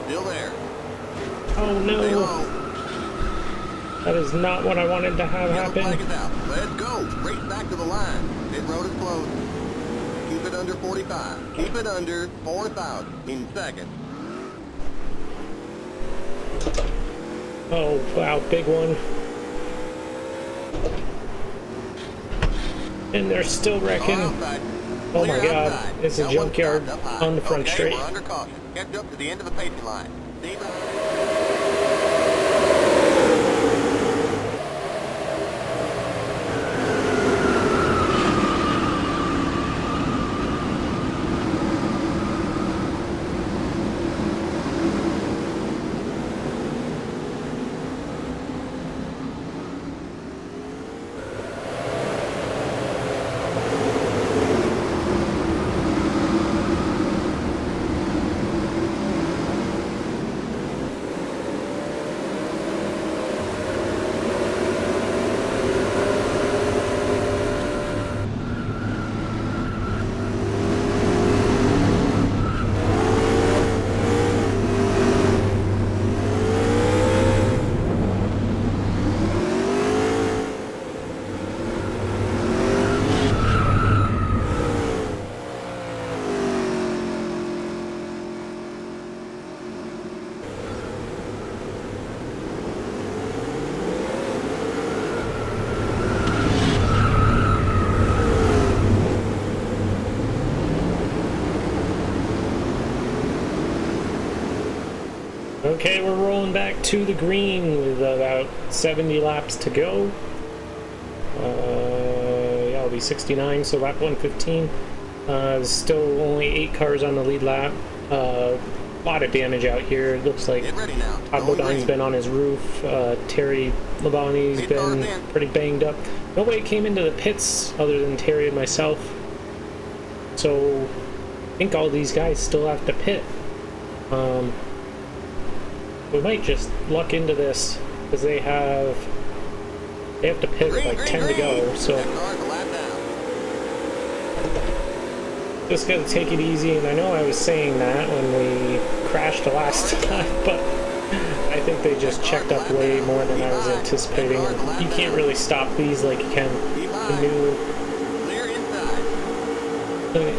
Speaker 2: Still there.
Speaker 1: Oh
Speaker 2: Stay
Speaker 1: no!
Speaker 2: low.
Speaker 1: That is not what I wanted to have
Speaker 2: Yellow flag
Speaker 1: happen.
Speaker 2: is out. Let's go. Race back to the line. Pit road is closed. Keep it under 45. Keep it under 4,000 in seconds.
Speaker 1: Oh wow, big one. And they're still wrecking.
Speaker 2: Car outside.
Speaker 1: Oh my
Speaker 2: Clear
Speaker 1: god,
Speaker 2: outside.
Speaker 1: it's a
Speaker 2: That one
Speaker 1: junkyard
Speaker 2: stopped up high.
Speaker 1: on the front
Speaker 2: Okay,
Speaker 1: straight.
Speaker 2: we're under caution. Catch up to the end of the pacing line. See you.
Speaker 1: Okay, we're rolling back to the green with about 70 laps to go. Yeah, I'll be 69, so lap 115. Still only 8 cars on the lead lap. A lot of damage out here. It looks like Todd Bodine's been on his roof. Terry Labonte's been pretty banged up. Nobody came into the pits other than Terry and myself. So I think all these guys still have to pit. We might just luck into this because they have to pit with like 10 to go. So just gotta take it easy. And I know I was saying that when we crashed the last time, but I think they just checked up way more than I was anticipating. You can't really stop these like you can the new.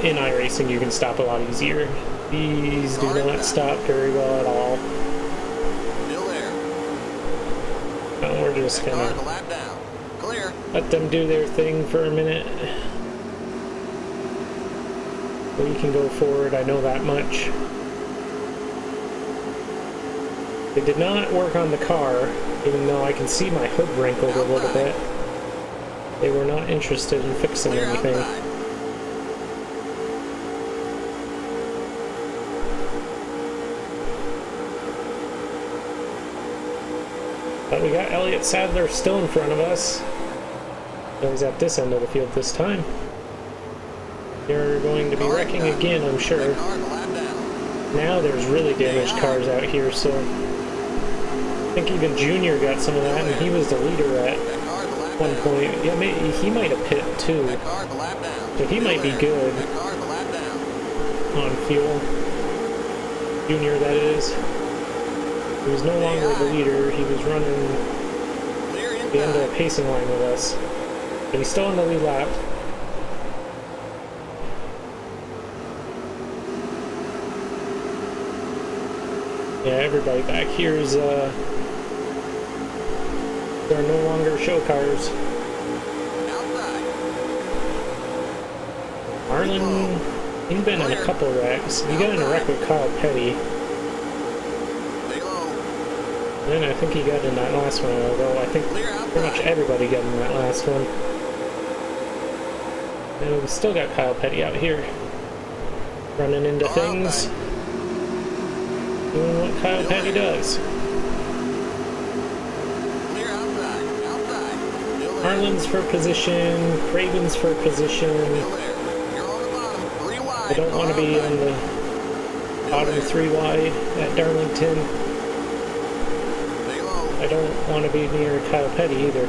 Speaker 1: In iRacing, you can stop a lot easier. These do not stop very well at all. And we're just gonna let them do their thing for a minute. We can go forward, I know that much. They did not work on the car, even though I can see my hood wrinkled a little bit. They were not interested in fixing anything. But we got Elliott Sadler still in front of us. He's at this end of the field this time. They're going to be wrecking again, I'm sure. Now there's really damaged cars out here, so I think even Junior got some of that, and he was the leader at one point. Yeah, maybe he might have pit too, so he might be good on fuel. Junior, that is. He was no longer the leader. He was running the end of the pacing line with us, but he's still in the lead lap. Yeah, everybody back here is, there are no longer show cars. Marlon, he's been in a couple wrecks. He got in a wreck with Kyle Petty. And I think he got in that last one, although I think pretty much everybody got in that last one. And we still got Kyle Petty out here, running into things. Doing what Kyle Petty does. Harlan's for position, Craven's for position. I don't want to be on the bottom 3 wide at Darlington. I don't want to be near Kyle Petty either.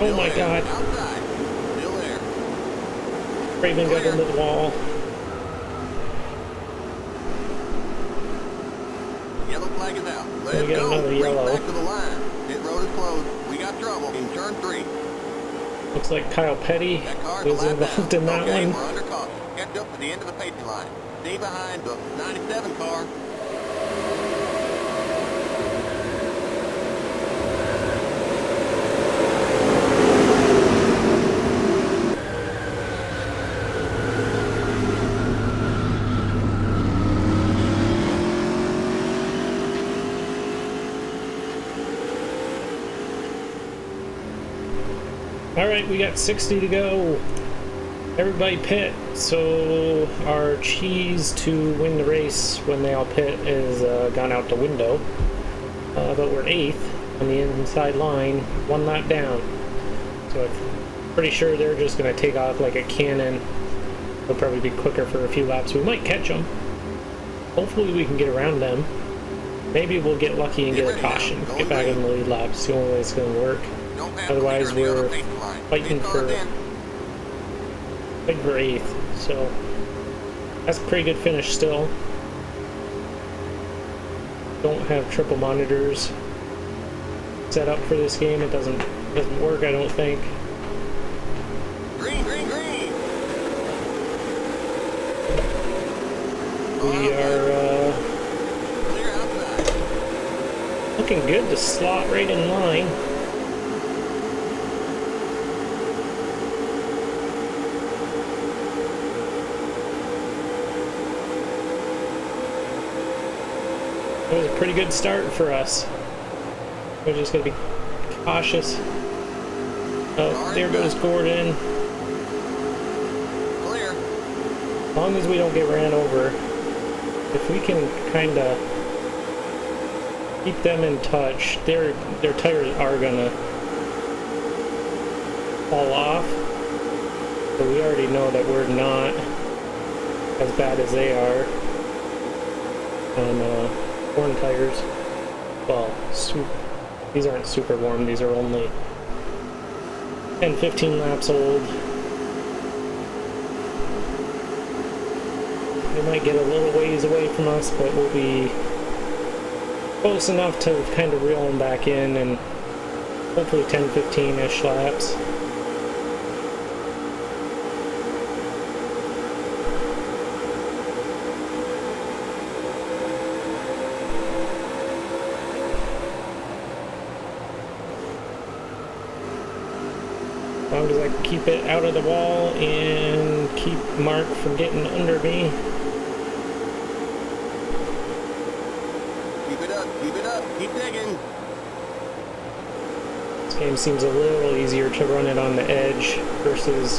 Speaker 1: Oh my god. Craven got into the wall. We got another yellow. Looks like Kyle Petty was involved in that one.
Speaker 2: Catch up to the end of the pacing line. Stay behind the 97 car.
Speaker 1: Alright, we got 60 to go. Everybody pit, so our cheese to win the race when they all pit is gone out the window. But we're 8th on the inside line, 1 lap down. So I'm pretty sure they're just going to take off like a cannon. They'll probably be quicker for a few laps. We might catch them. Hopefully we can get around them. Maybe we'll get lucky and get a caution. Get back in the lead lap. It's the only way it's going to work. Otherwise we're fighting for 8th, so that's a pretty good finish still. Don't have triple monitors set up for this game. It doesn't work, I don't think.
Speaker 2: Green, green, green.
Speaker 1: We are looking good to slot right in line. It was a pretty good start for us. We're just gonna be cautious. Oh, there goes Gordon.
Speaker 2: Clear.
Speaker 1: As long as we don't get ran over, if we can kind of keep them in touch, their tires are gonna fall off. But we already know that we're not as bad as they are on worn tires. Well, these aren't super warm. These are only 10-15 laps old. They might get a little ways away from us, but we'll be close enough to kind of reel them back in, and hopefully 10-15-ish laps. As long as I can keep it out of the wall and keep Mark from getting under me.
Speaker 2: Keep it up, keep digging.
Speaker 1: This game seems a little easier to run it on the edge versus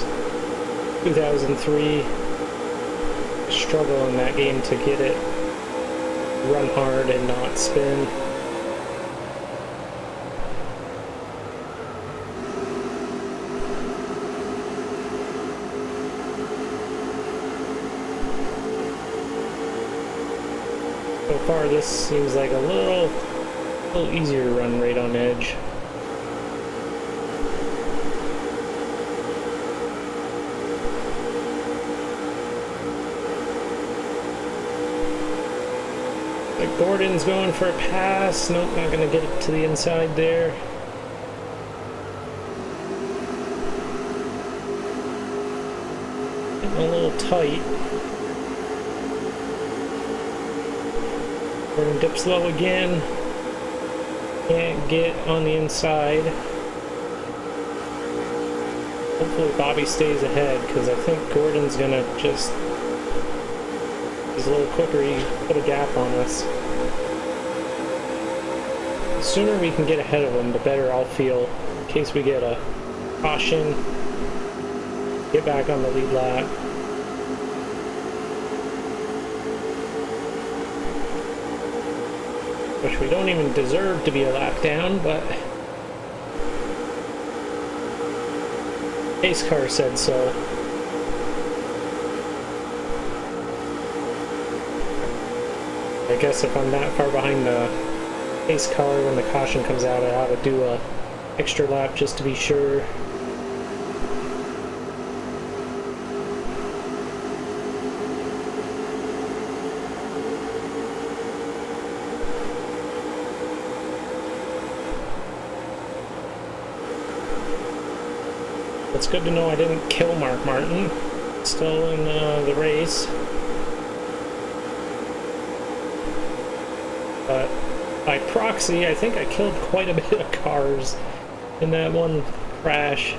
Speaker 1: 2003. I struggle in that game to get it run hard and not spin. So far, this seems like a little easier run right on edge. Like Gordon's going for a pass. Nope, not gonna get it to the inside there. Getting a little tight. Gordon dips low again. Can't get on the inside. Hopefully Bobby stays ahead, because I think Gordon's gonna just... He's a little quicker, he put a gap on us. The sooner we can get ahead of him, the better I'll feel, in case we get a caution. Get back on the lead lap. Which we don't even deserve to be a lap down, but pace car said so. I guess if I'm that far behind the pace car when the caution comes out, I ought to do a extra lap just to be sure. It's good to know I didn't kill Mark Martin. Still in the race. But by proxy, I think I killed quite a bit of cars in that one crash.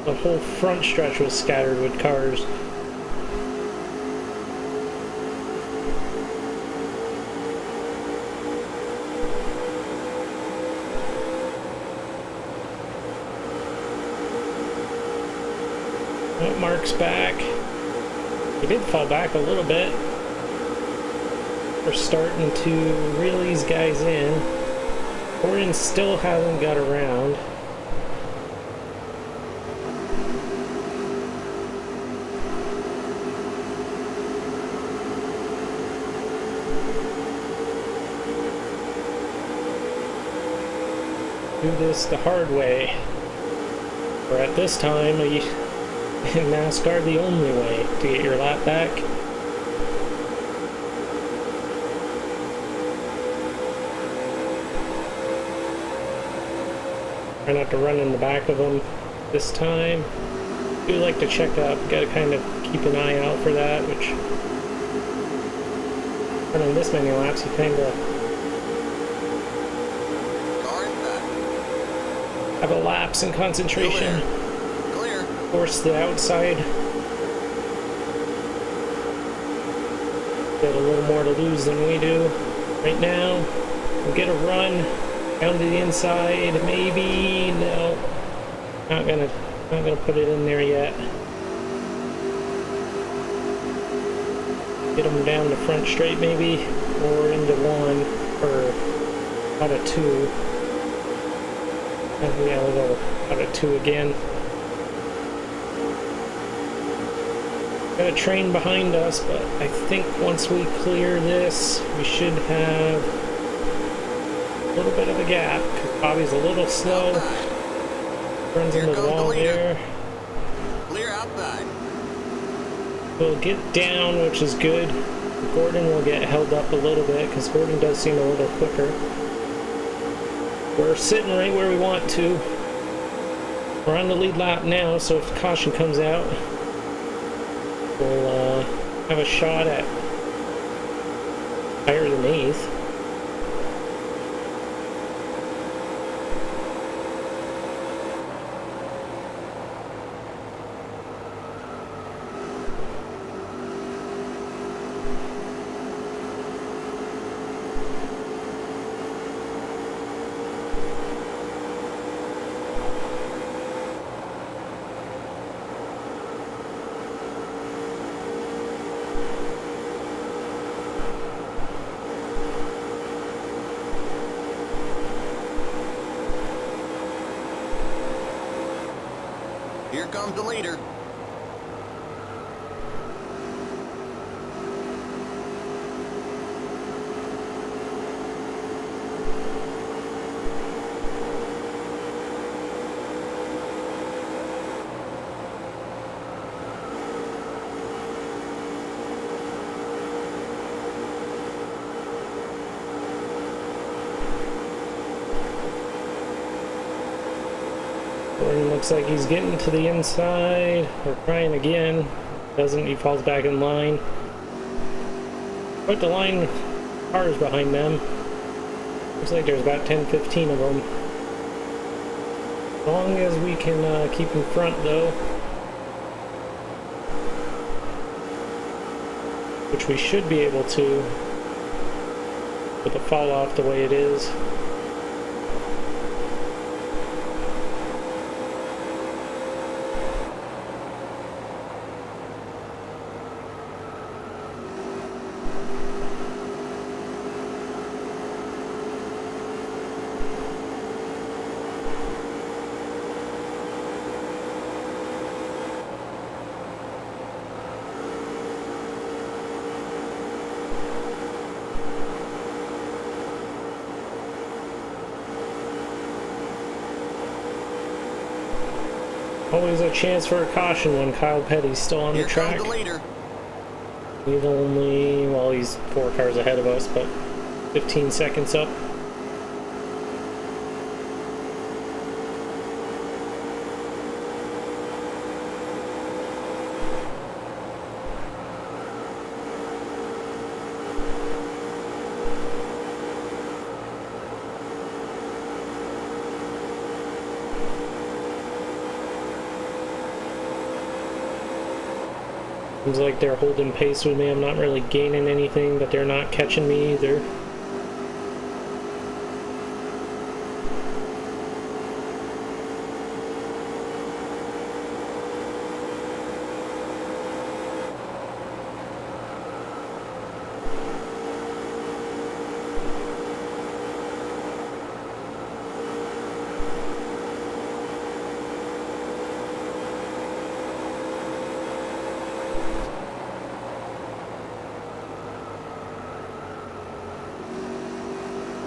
Speaker 1: The whole front stretch was scattered with cars. Mark's back. He did fall back a little bit. We're starting to reel these guys in. Gordon still hasn't got around. Do this the hard way. Or at this time, in Nascar, the only way to get your lap back. Try not to run in the back of them this time. I do like to check up, gotta kind of keep an eye out for that, which running this many laps, you kind of have a lapse in concentration. Force the outside. Got a little more to lose than we do. Right now, we'll get a run down to the inside, maybe. No, not gonna put it in there yet. Get them down the front straight, maybe, or into one, or out of two. And yeah, we'll go out of two again. Got a train behind us, but I think once we clear this, we should have a little bit of a gap, because Bobby's a little slow. Runs into the wall there.
Speaker 2: Clear outside.
Speaker 1: We'll get down, which is good. Gordon will get held up a little bit, because Gordon does seem a little quicker. We're sitting right where we want to. We're on the lead lap now, so if the caution comes out, we'll have a shot at higher than 8th.
Speaker 2: Here comes the leader.
Speaker 1: Gordon looks like he's getting to the inside. We're trying again. Doesn't, he falls back in line. Put the line cars behind them. Looks like there's about 10-15 of them. As long as we can keep in front though. Which we should be able to. With the fall off the way it is. Always a chance for a caution when Kyle Petty's still on the track. We've only, well, he's 4 cars ahead of us, but 15 seconds up. Seems like they're holding pace with me. I'm not really gaining anything, but they're not catching me either.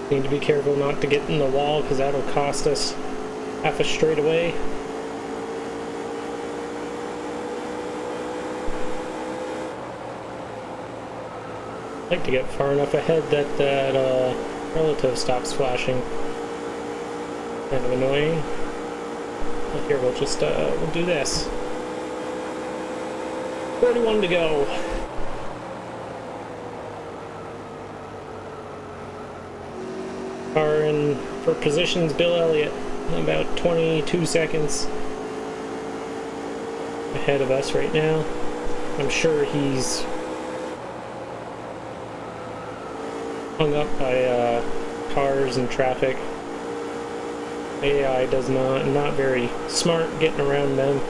Speaker 1: Need to be careful not to get in the wall because that'll cost us half a straightaway. I'd like to get far enough ahead that that relative stops flashing. Kind of annoying. But here we'll just we'll do this. 41 to go. Car in for positions, Bill Elliott, about 22 seconds ahead of us right now. I'm sure he's hung up by cars and traffic. AI does not very smart getting around them.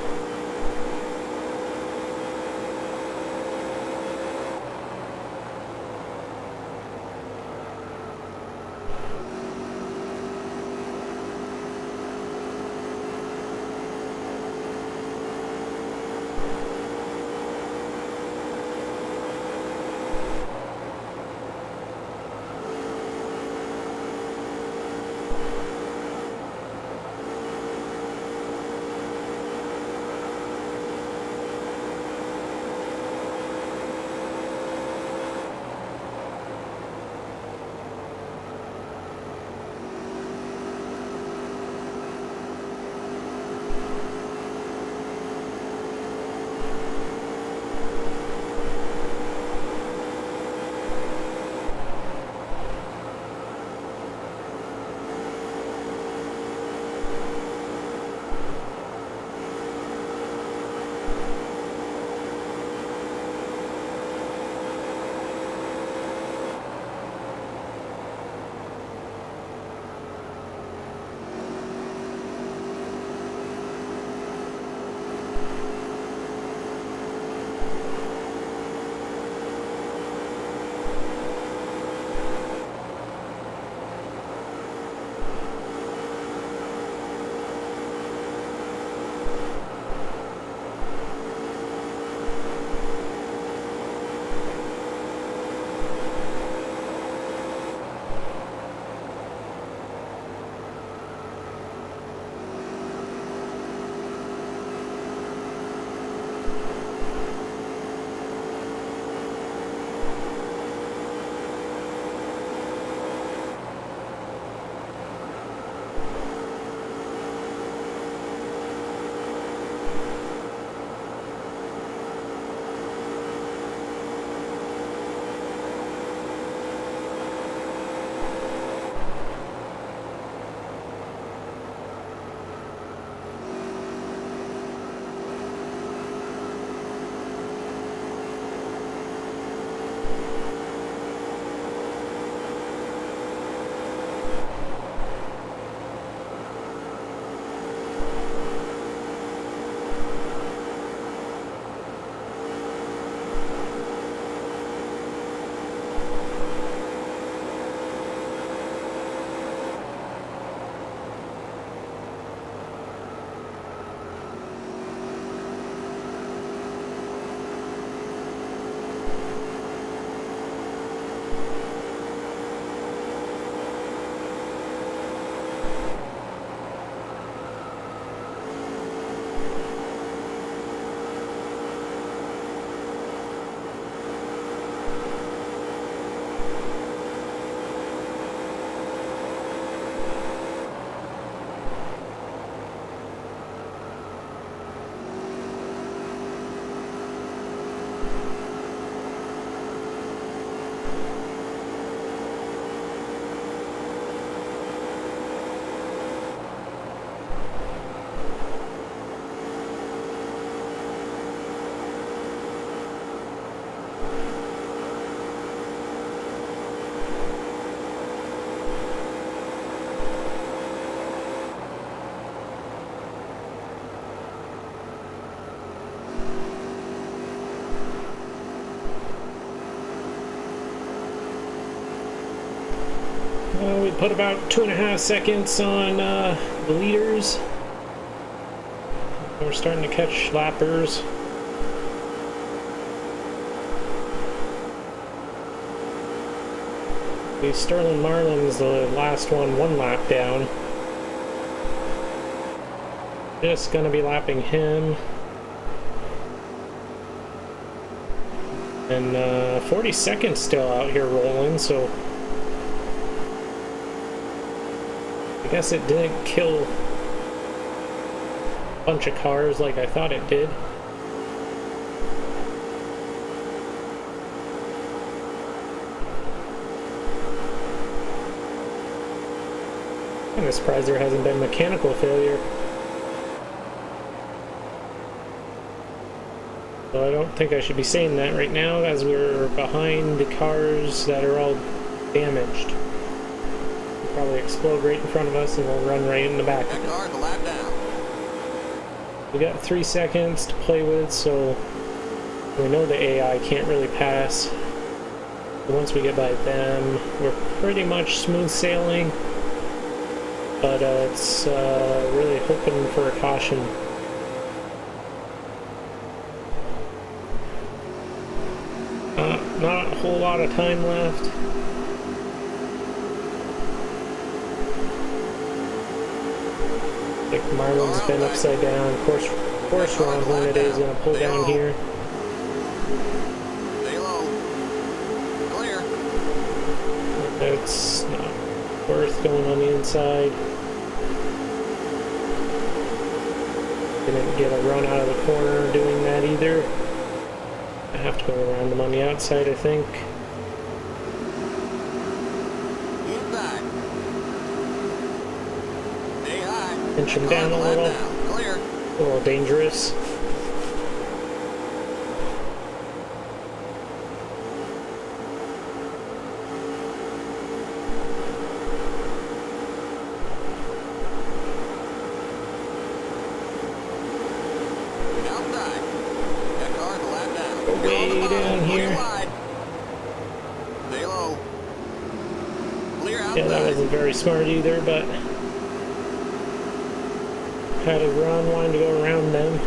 Speaker 1: We put about 2.5 seconds on the leaders. We're starting to catch lappers. The Sterling Marlin's the last one lap down. Just gonna be lapping him. And 40 seconds still out here rolling, so I guess it didn't kill a bunch of cars like I thought it did. I'm surprised there hasn't been mechanical failure. So I don't think I should be saying that right now, as we're behind the cars that are all damaged. It'll probably explode right in front of us and we'll run right in the back of it.
Speaker 2: Car's a lap down.
Speaker 1: We got 3 seconds to play with, so we know the AI can't really pass. But once we get by them, we're pretty much smooth sailing. But it's really hoping for a caution. Not a whole lot of time left. Like Marlon's been upside down. Course Ron Hornet is gonna pull down here.
Speaker 2: Stay low. Clear.
Speaker 1: It's not worth going on the inside. Didn't get a run out of the corner doing that either. I have to go around them on the outside, I think.
Speaker 2: Inside. Stay high.
Speaker 1: Pinch him down a little.
Speaker 2: Clear.
Speaker 1: A little dangerous.
Speaker 2: Outside. That car's a lap down.
Speaker 1: Way down here.
Speaker 2: Stay low. Clear outside.
Speaker 1: Yeah, that wasn't very smart either, but had a run, wanted to go around them.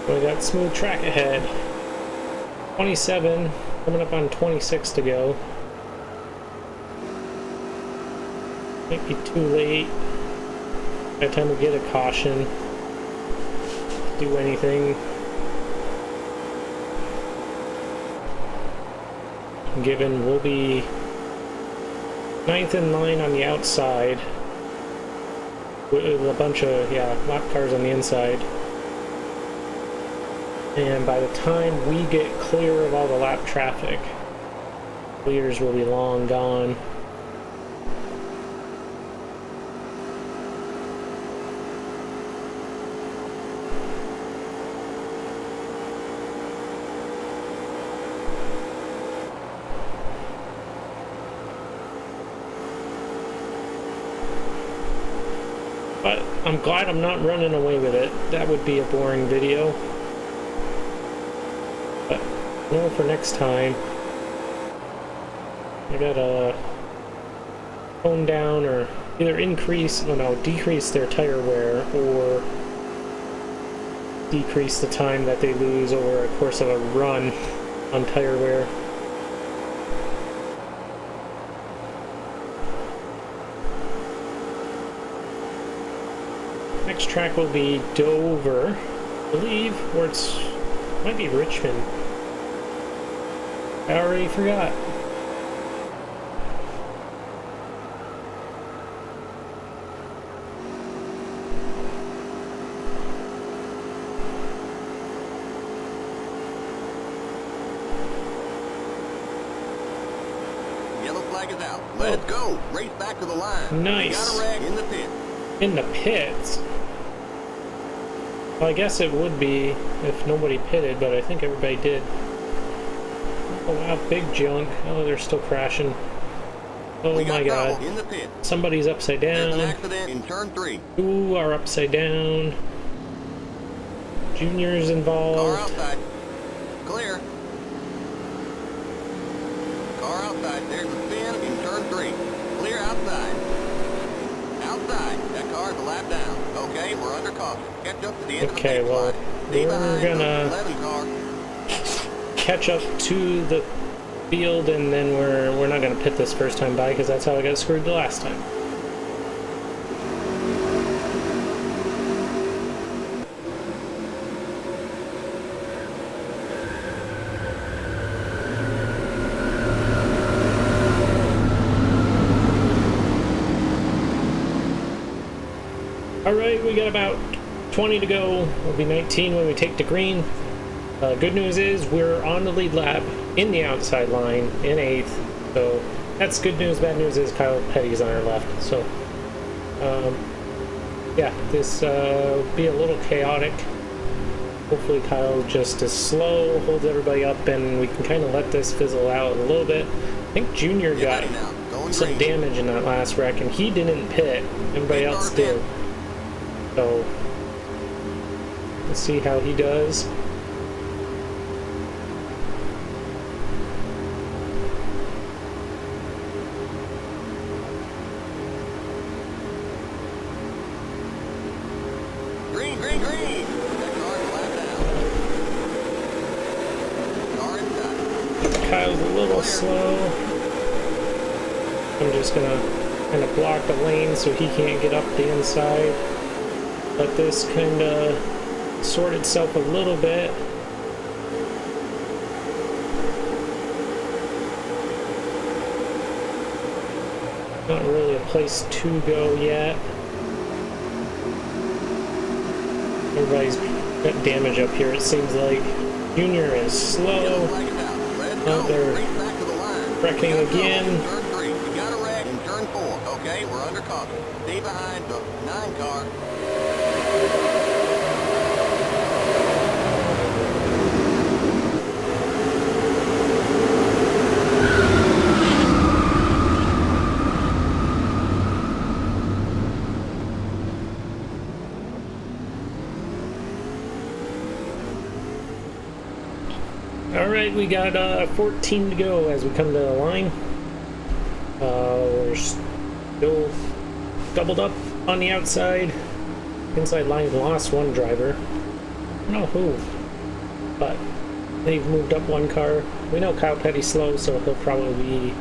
Speaker 1: We got smooth track ahead. 27, coming up on 26 to go. Might be too late. By the time we get a caution, do anything. Given we'll be 9th in line on the outside with a bunch of lap cars on the inside. And by the time we get clear of all the lap traffic, leaders will be long gone. But I'm glad I'm not running away with it. That would be a boring video. But more for next time. I gotta tone down or either decrease their tire wear or decrease the time that they lose over a course of a run on tire wear. Next track will be Dover, I believe, or might be Richmond. I already forgot.
Speaker 2: Yellow flag is out. Let's go. Race back to the line.
Speaker 1: Nice.
Speaker 2: Got a rag in the pit.
Speaker 1: In the pits? Well, I guess it would be if nobody pitted, but I think everybody did. Oh wow, big junk. Oh, they're still crashing. Oh my god.
Speaker 2: In the pit.
Speaker 1: Somebody's upside
Speaker 2: There's an
Speaker 1: down.
Speaker 2: accident in turn 3.
Speaker 1: Two are upside down. Junior's
Speaker 2: Car
Speaker 1: involved.
Speaker 2: outside. Clear. Car outside. There's a spin in turn 3. Clear outside. Outside. That car's a lap down. Okay, we're under caution. Catch up to the end
Speaker 1: Okay,
Speaker 2: of the
Speaker 1: well,
Speaker 2: Stay
Speaker 1: we're
Speaker 2: behind the
Speaker 1: gonna
Speaker 2: 11 car.
Speaker 1: catch up to the field, and then we're not gonna pit this first time by because that's how I got screwed the last time. Alright, we got about 20 to go. We'll be 19 when we take the green. Good news is we're on the lead lap. in the outside line in 8th. So that's good news. Bad news is Kyle Petty's on our left. So yeah, this will be a little chaotic. Hopefully Kyle just is slow, holds everybody up, and we can kind of let this fizzle out a little bit. I think Junior got some damage in that last wreck, and he didn't pit. Everybody else did. So let's see how he does.
Speaker 2: Green, green, green! That car's flat down. Car inside.
Speaker 1: Kyle's a little slow. I'm just gonna kind of block the lane so he can't get up the inside. Let this kind of sort itself a little bit. Not really a place to go yet. Everybody's got damage up here, it seems like. Junior is slow. Oh, they're wrecking again.
Speaker 2: Turn 3, we got a wreck in turn 4. Okay, we're under caution. Stay behind the 9 car.
Speaker 1: Alright, we got 14 to go as we come to the line. We're still doubled up on the outside. Inside line lost one driver. I don't know who, but they've moved up one car. We know Kyle Petty's slow, so he'll probably be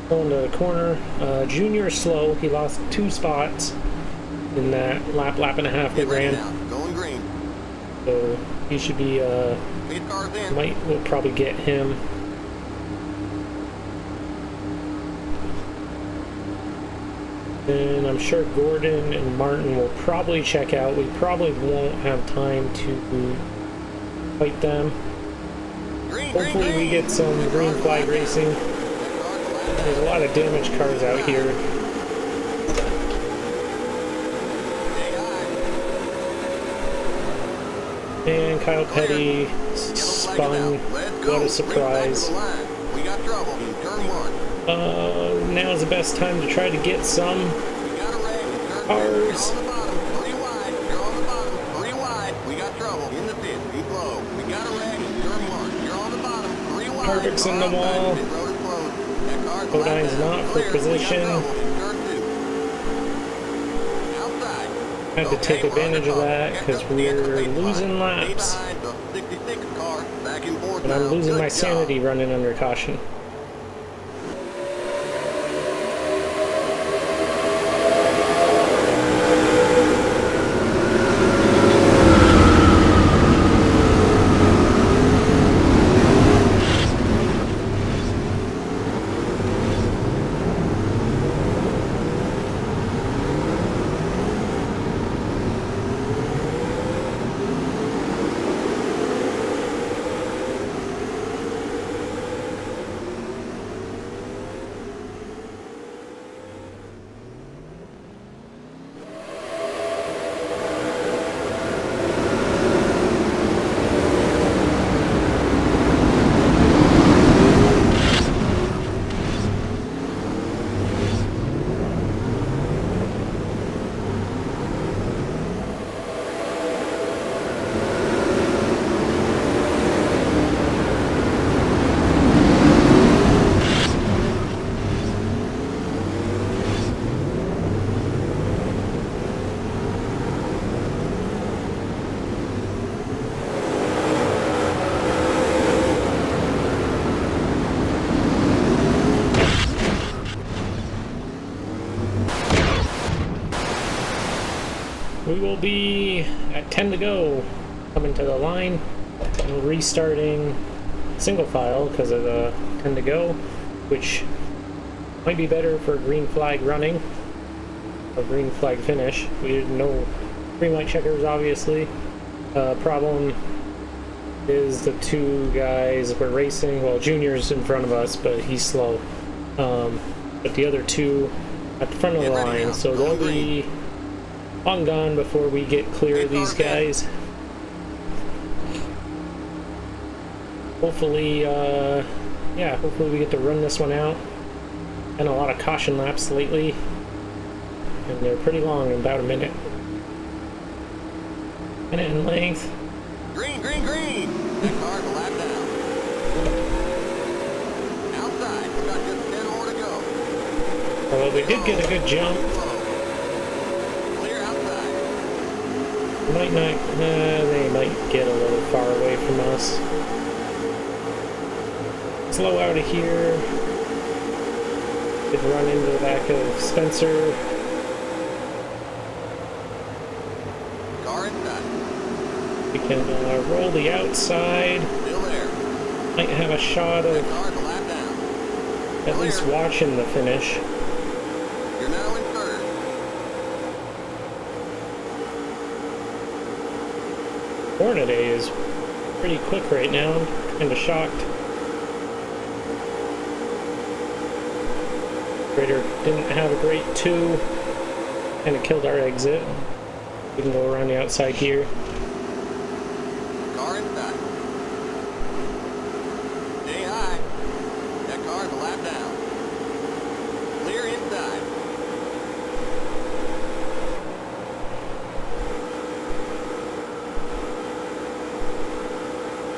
Speaker 1: going to the corner. Junior is slow. He lost 2 spots in that lap and a half they ran.
Speaker 2: Going green.
Speaker 1: So he should be, we'll probably get him. And I'm sure Gordon and Martin will probably check out. We probably won't have time to fight them. Hopefully we get some green flag racing. There's a lot of damaged cars out here. And Kyle Petty spun. What a surprise.
Speaker 2: We got trouble in turn 1.
Speaker 1: Now's the best time to try to get some cars.
Speaker 2: You're on the bottom. 3 wide. You're on the bottom. 3 wide. We got trouble in the pit. Be low. We got a wreck in turn 1. You're on the bottom. 3 wide.
Speaker 1: Harvick's in the wall. Bodine's not for position. Had to take advantage of that because we're losing laps. And I'm losing my sanity running under caution. We will be at 10 to go, coming to the line and restarting single file because of the 10 to go, which might be better for green flag running or green flag finish. We didn't know green light checkers, obviously. Problem is the two guys we're racing. Well, Junior's in front of us, but he's slow. But the other two at the front of the line, so they'll be long gone before we get clear of these guys. Hopefully, yeah, hopefully we get to run this one out. And a lot of caution laps lately, and they're pretty long, about a minute. Minute in length.
Speaker 2: Green, green, green! That car's a lap down. Outside, we got just 10 more to go.
Speaker 1: Although they did get a good jump.
Speaker 2: Clear outside.
Speaker 1: Might not, they might get a little far away from us. Slow out of here. Did run into the back of Spencer.
Speaker 2: Car inside.
Speaker 1: We can roll the outside.
Speaker 2: Still there.
Speaker 1: Might have a shot
Speaker 2: That
Speaker 1: of
Speaker 2: car's a lap down.
Speaker 1: at least watching the finish.
Speaker 2: You're now in third.
Speaker 1: Hornaday is pretty quick right now. I'm kind of shocked. Raider didn't have a great 2. Kind of killed our exit. We can go around the outside here.
Speaker 2: Car inside. Stay high. That car's a lap down. Clear inside.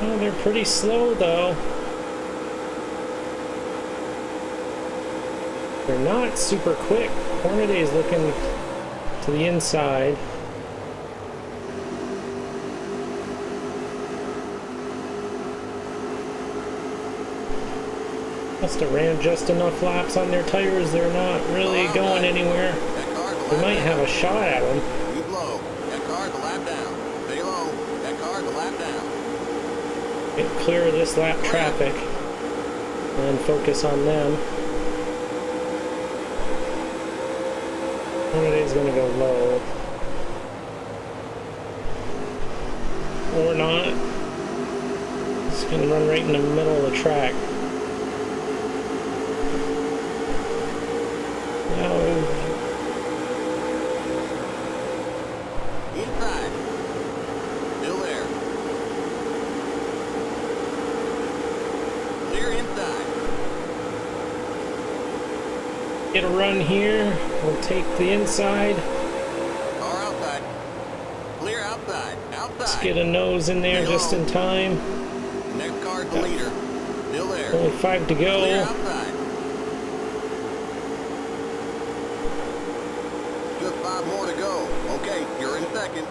Speaker 1: Oh, they're pretty slow though. They're not super quick. Hornaday is looking to the inside. Must have ran just enough laps on their tires. They're not really going anywhere. We might have a shot at them.
Speaker 2: Keep low. That car's a lap down. Stay low. That car's a lap down.
Speaker 1: Get clear of this lap traffic and focus on them. Hornaday's gonna go low. Or not. It's gonna run right in the middle of the track. No.
Speaker 2: Inside. Still there. Clear inside.
Speaker 1: Get a run here. We'll take the inside.
Speaker 2: Car outside. Clear outside. Outside.
Speaker 1: Let's get a nose in there just in time.
Speaker 2: Next car's the leader. Still there.
Speaker 1: Only 5 to
Speaker 2: Clear
Speaker 1: go.
Speaker 2: outside. Just 5 more to go. Okay, you're in second.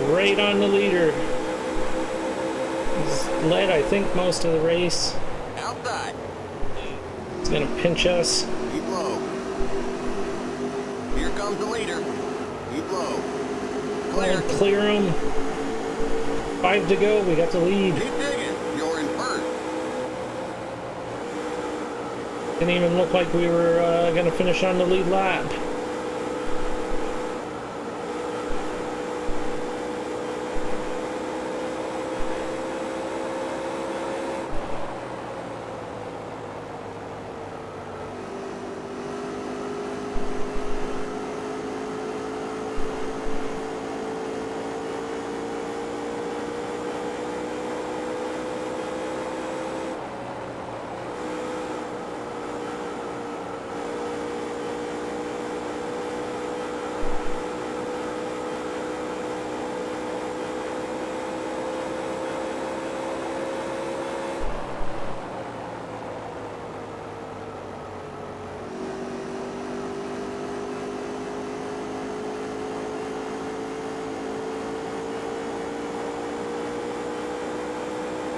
Speaker 1: Right on the leader. He's led, I think, most of the race.
Speaker 2: Outside.
Speaker 1: He's gonna pinch us.
Speaker 2: Keep low. Here comes the leader. Keep low. Clear.
Speaker 1: Clear him. 5 to go. We got the lead.
Speaker 2: Keep digging. You're in first.
Speaker 1: Didn't even look like we were gonna finish on the lead lap.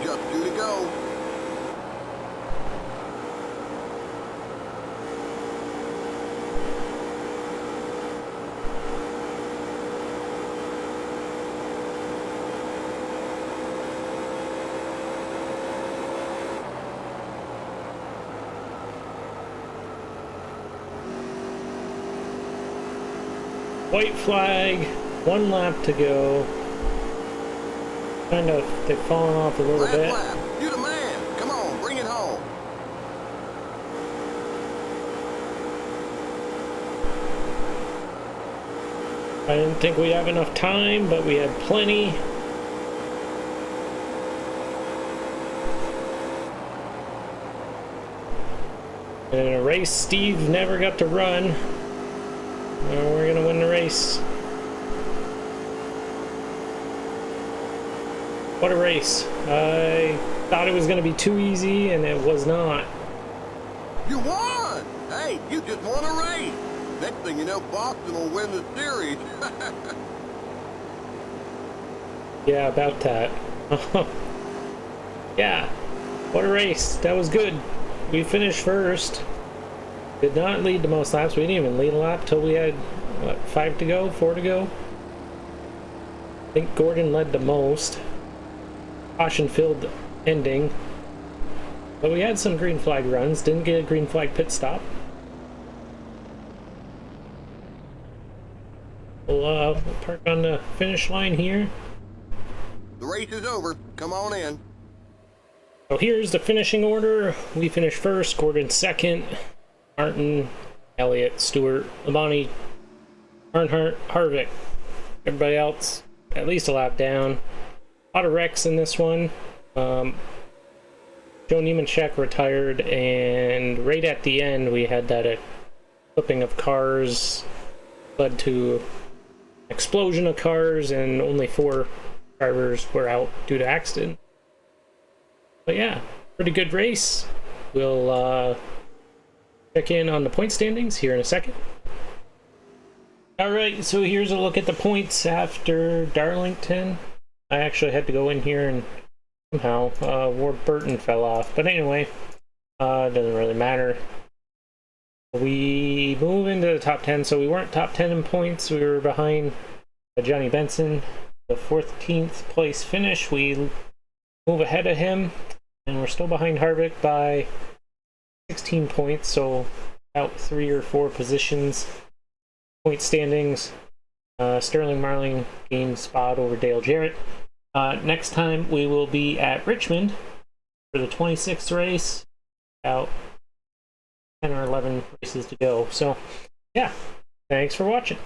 Speaker 2: Just 2 to go.
Speaker 1: White flag, 1 lap to go. Kind of, they've fallen off a little
Speaker 2: Last
Speaker 1: bit.
Speaker 2: lap. You the man. Come on, bring it home.
Speaker 1: I didn't think we'd have enough time, but we had plenty. And in a race Steve never got to run, we're gonna win the race. What a race. I thought it was gonna be too easy, and it was not.
Speaker 2: You won! Hey, you just won a race. Next thing you know, Boston will win the series.
Speaker 1: Yeah, about that. Yeah, what a race. That was good. We finished first. Did not lead the most laps. We didn't even lead a lap till we had, what, 5 to go? 4 to go? I think Gordon led the most. Caution-filled ending. But we had some green flag runs. Didn't get a green flag pit stop. We'll park on the finish line here.
Speaker 2: The race is over. Come on in.
Speaker 1: So here's the finishing order. We finished first, Gordon second, Martin, Elliott, Stewart, Labonte, Earnhardt, Harvick. Everybody else at least a lap down. A lot of wrecks in this one. Joe Nemechek retired, and right at the end we had that flipping of cars led to explosion of cars, and only 4 drivers were out due to accident. But yeah, pretty good race. We'll check in on the point standings here in a second. Alright, so here's a look at the points after Darlington. I actually had to go in here and somehow Ward Burton fell off. But anyway, it doesn't really matter. We move into the top 10, so we weren't top 10 in points. We were behind Johnny Benson. The 14th place finish. We move ahead of him, and we're still behind Harvick by 16 points, so about 3 or 4 positions. Point standings. Sterling Marling gained spot over Dale Jarrett. Next time we will be at Richmond for the 26th race. About 10 or 11 races to go. So, yeah, thanks for watching.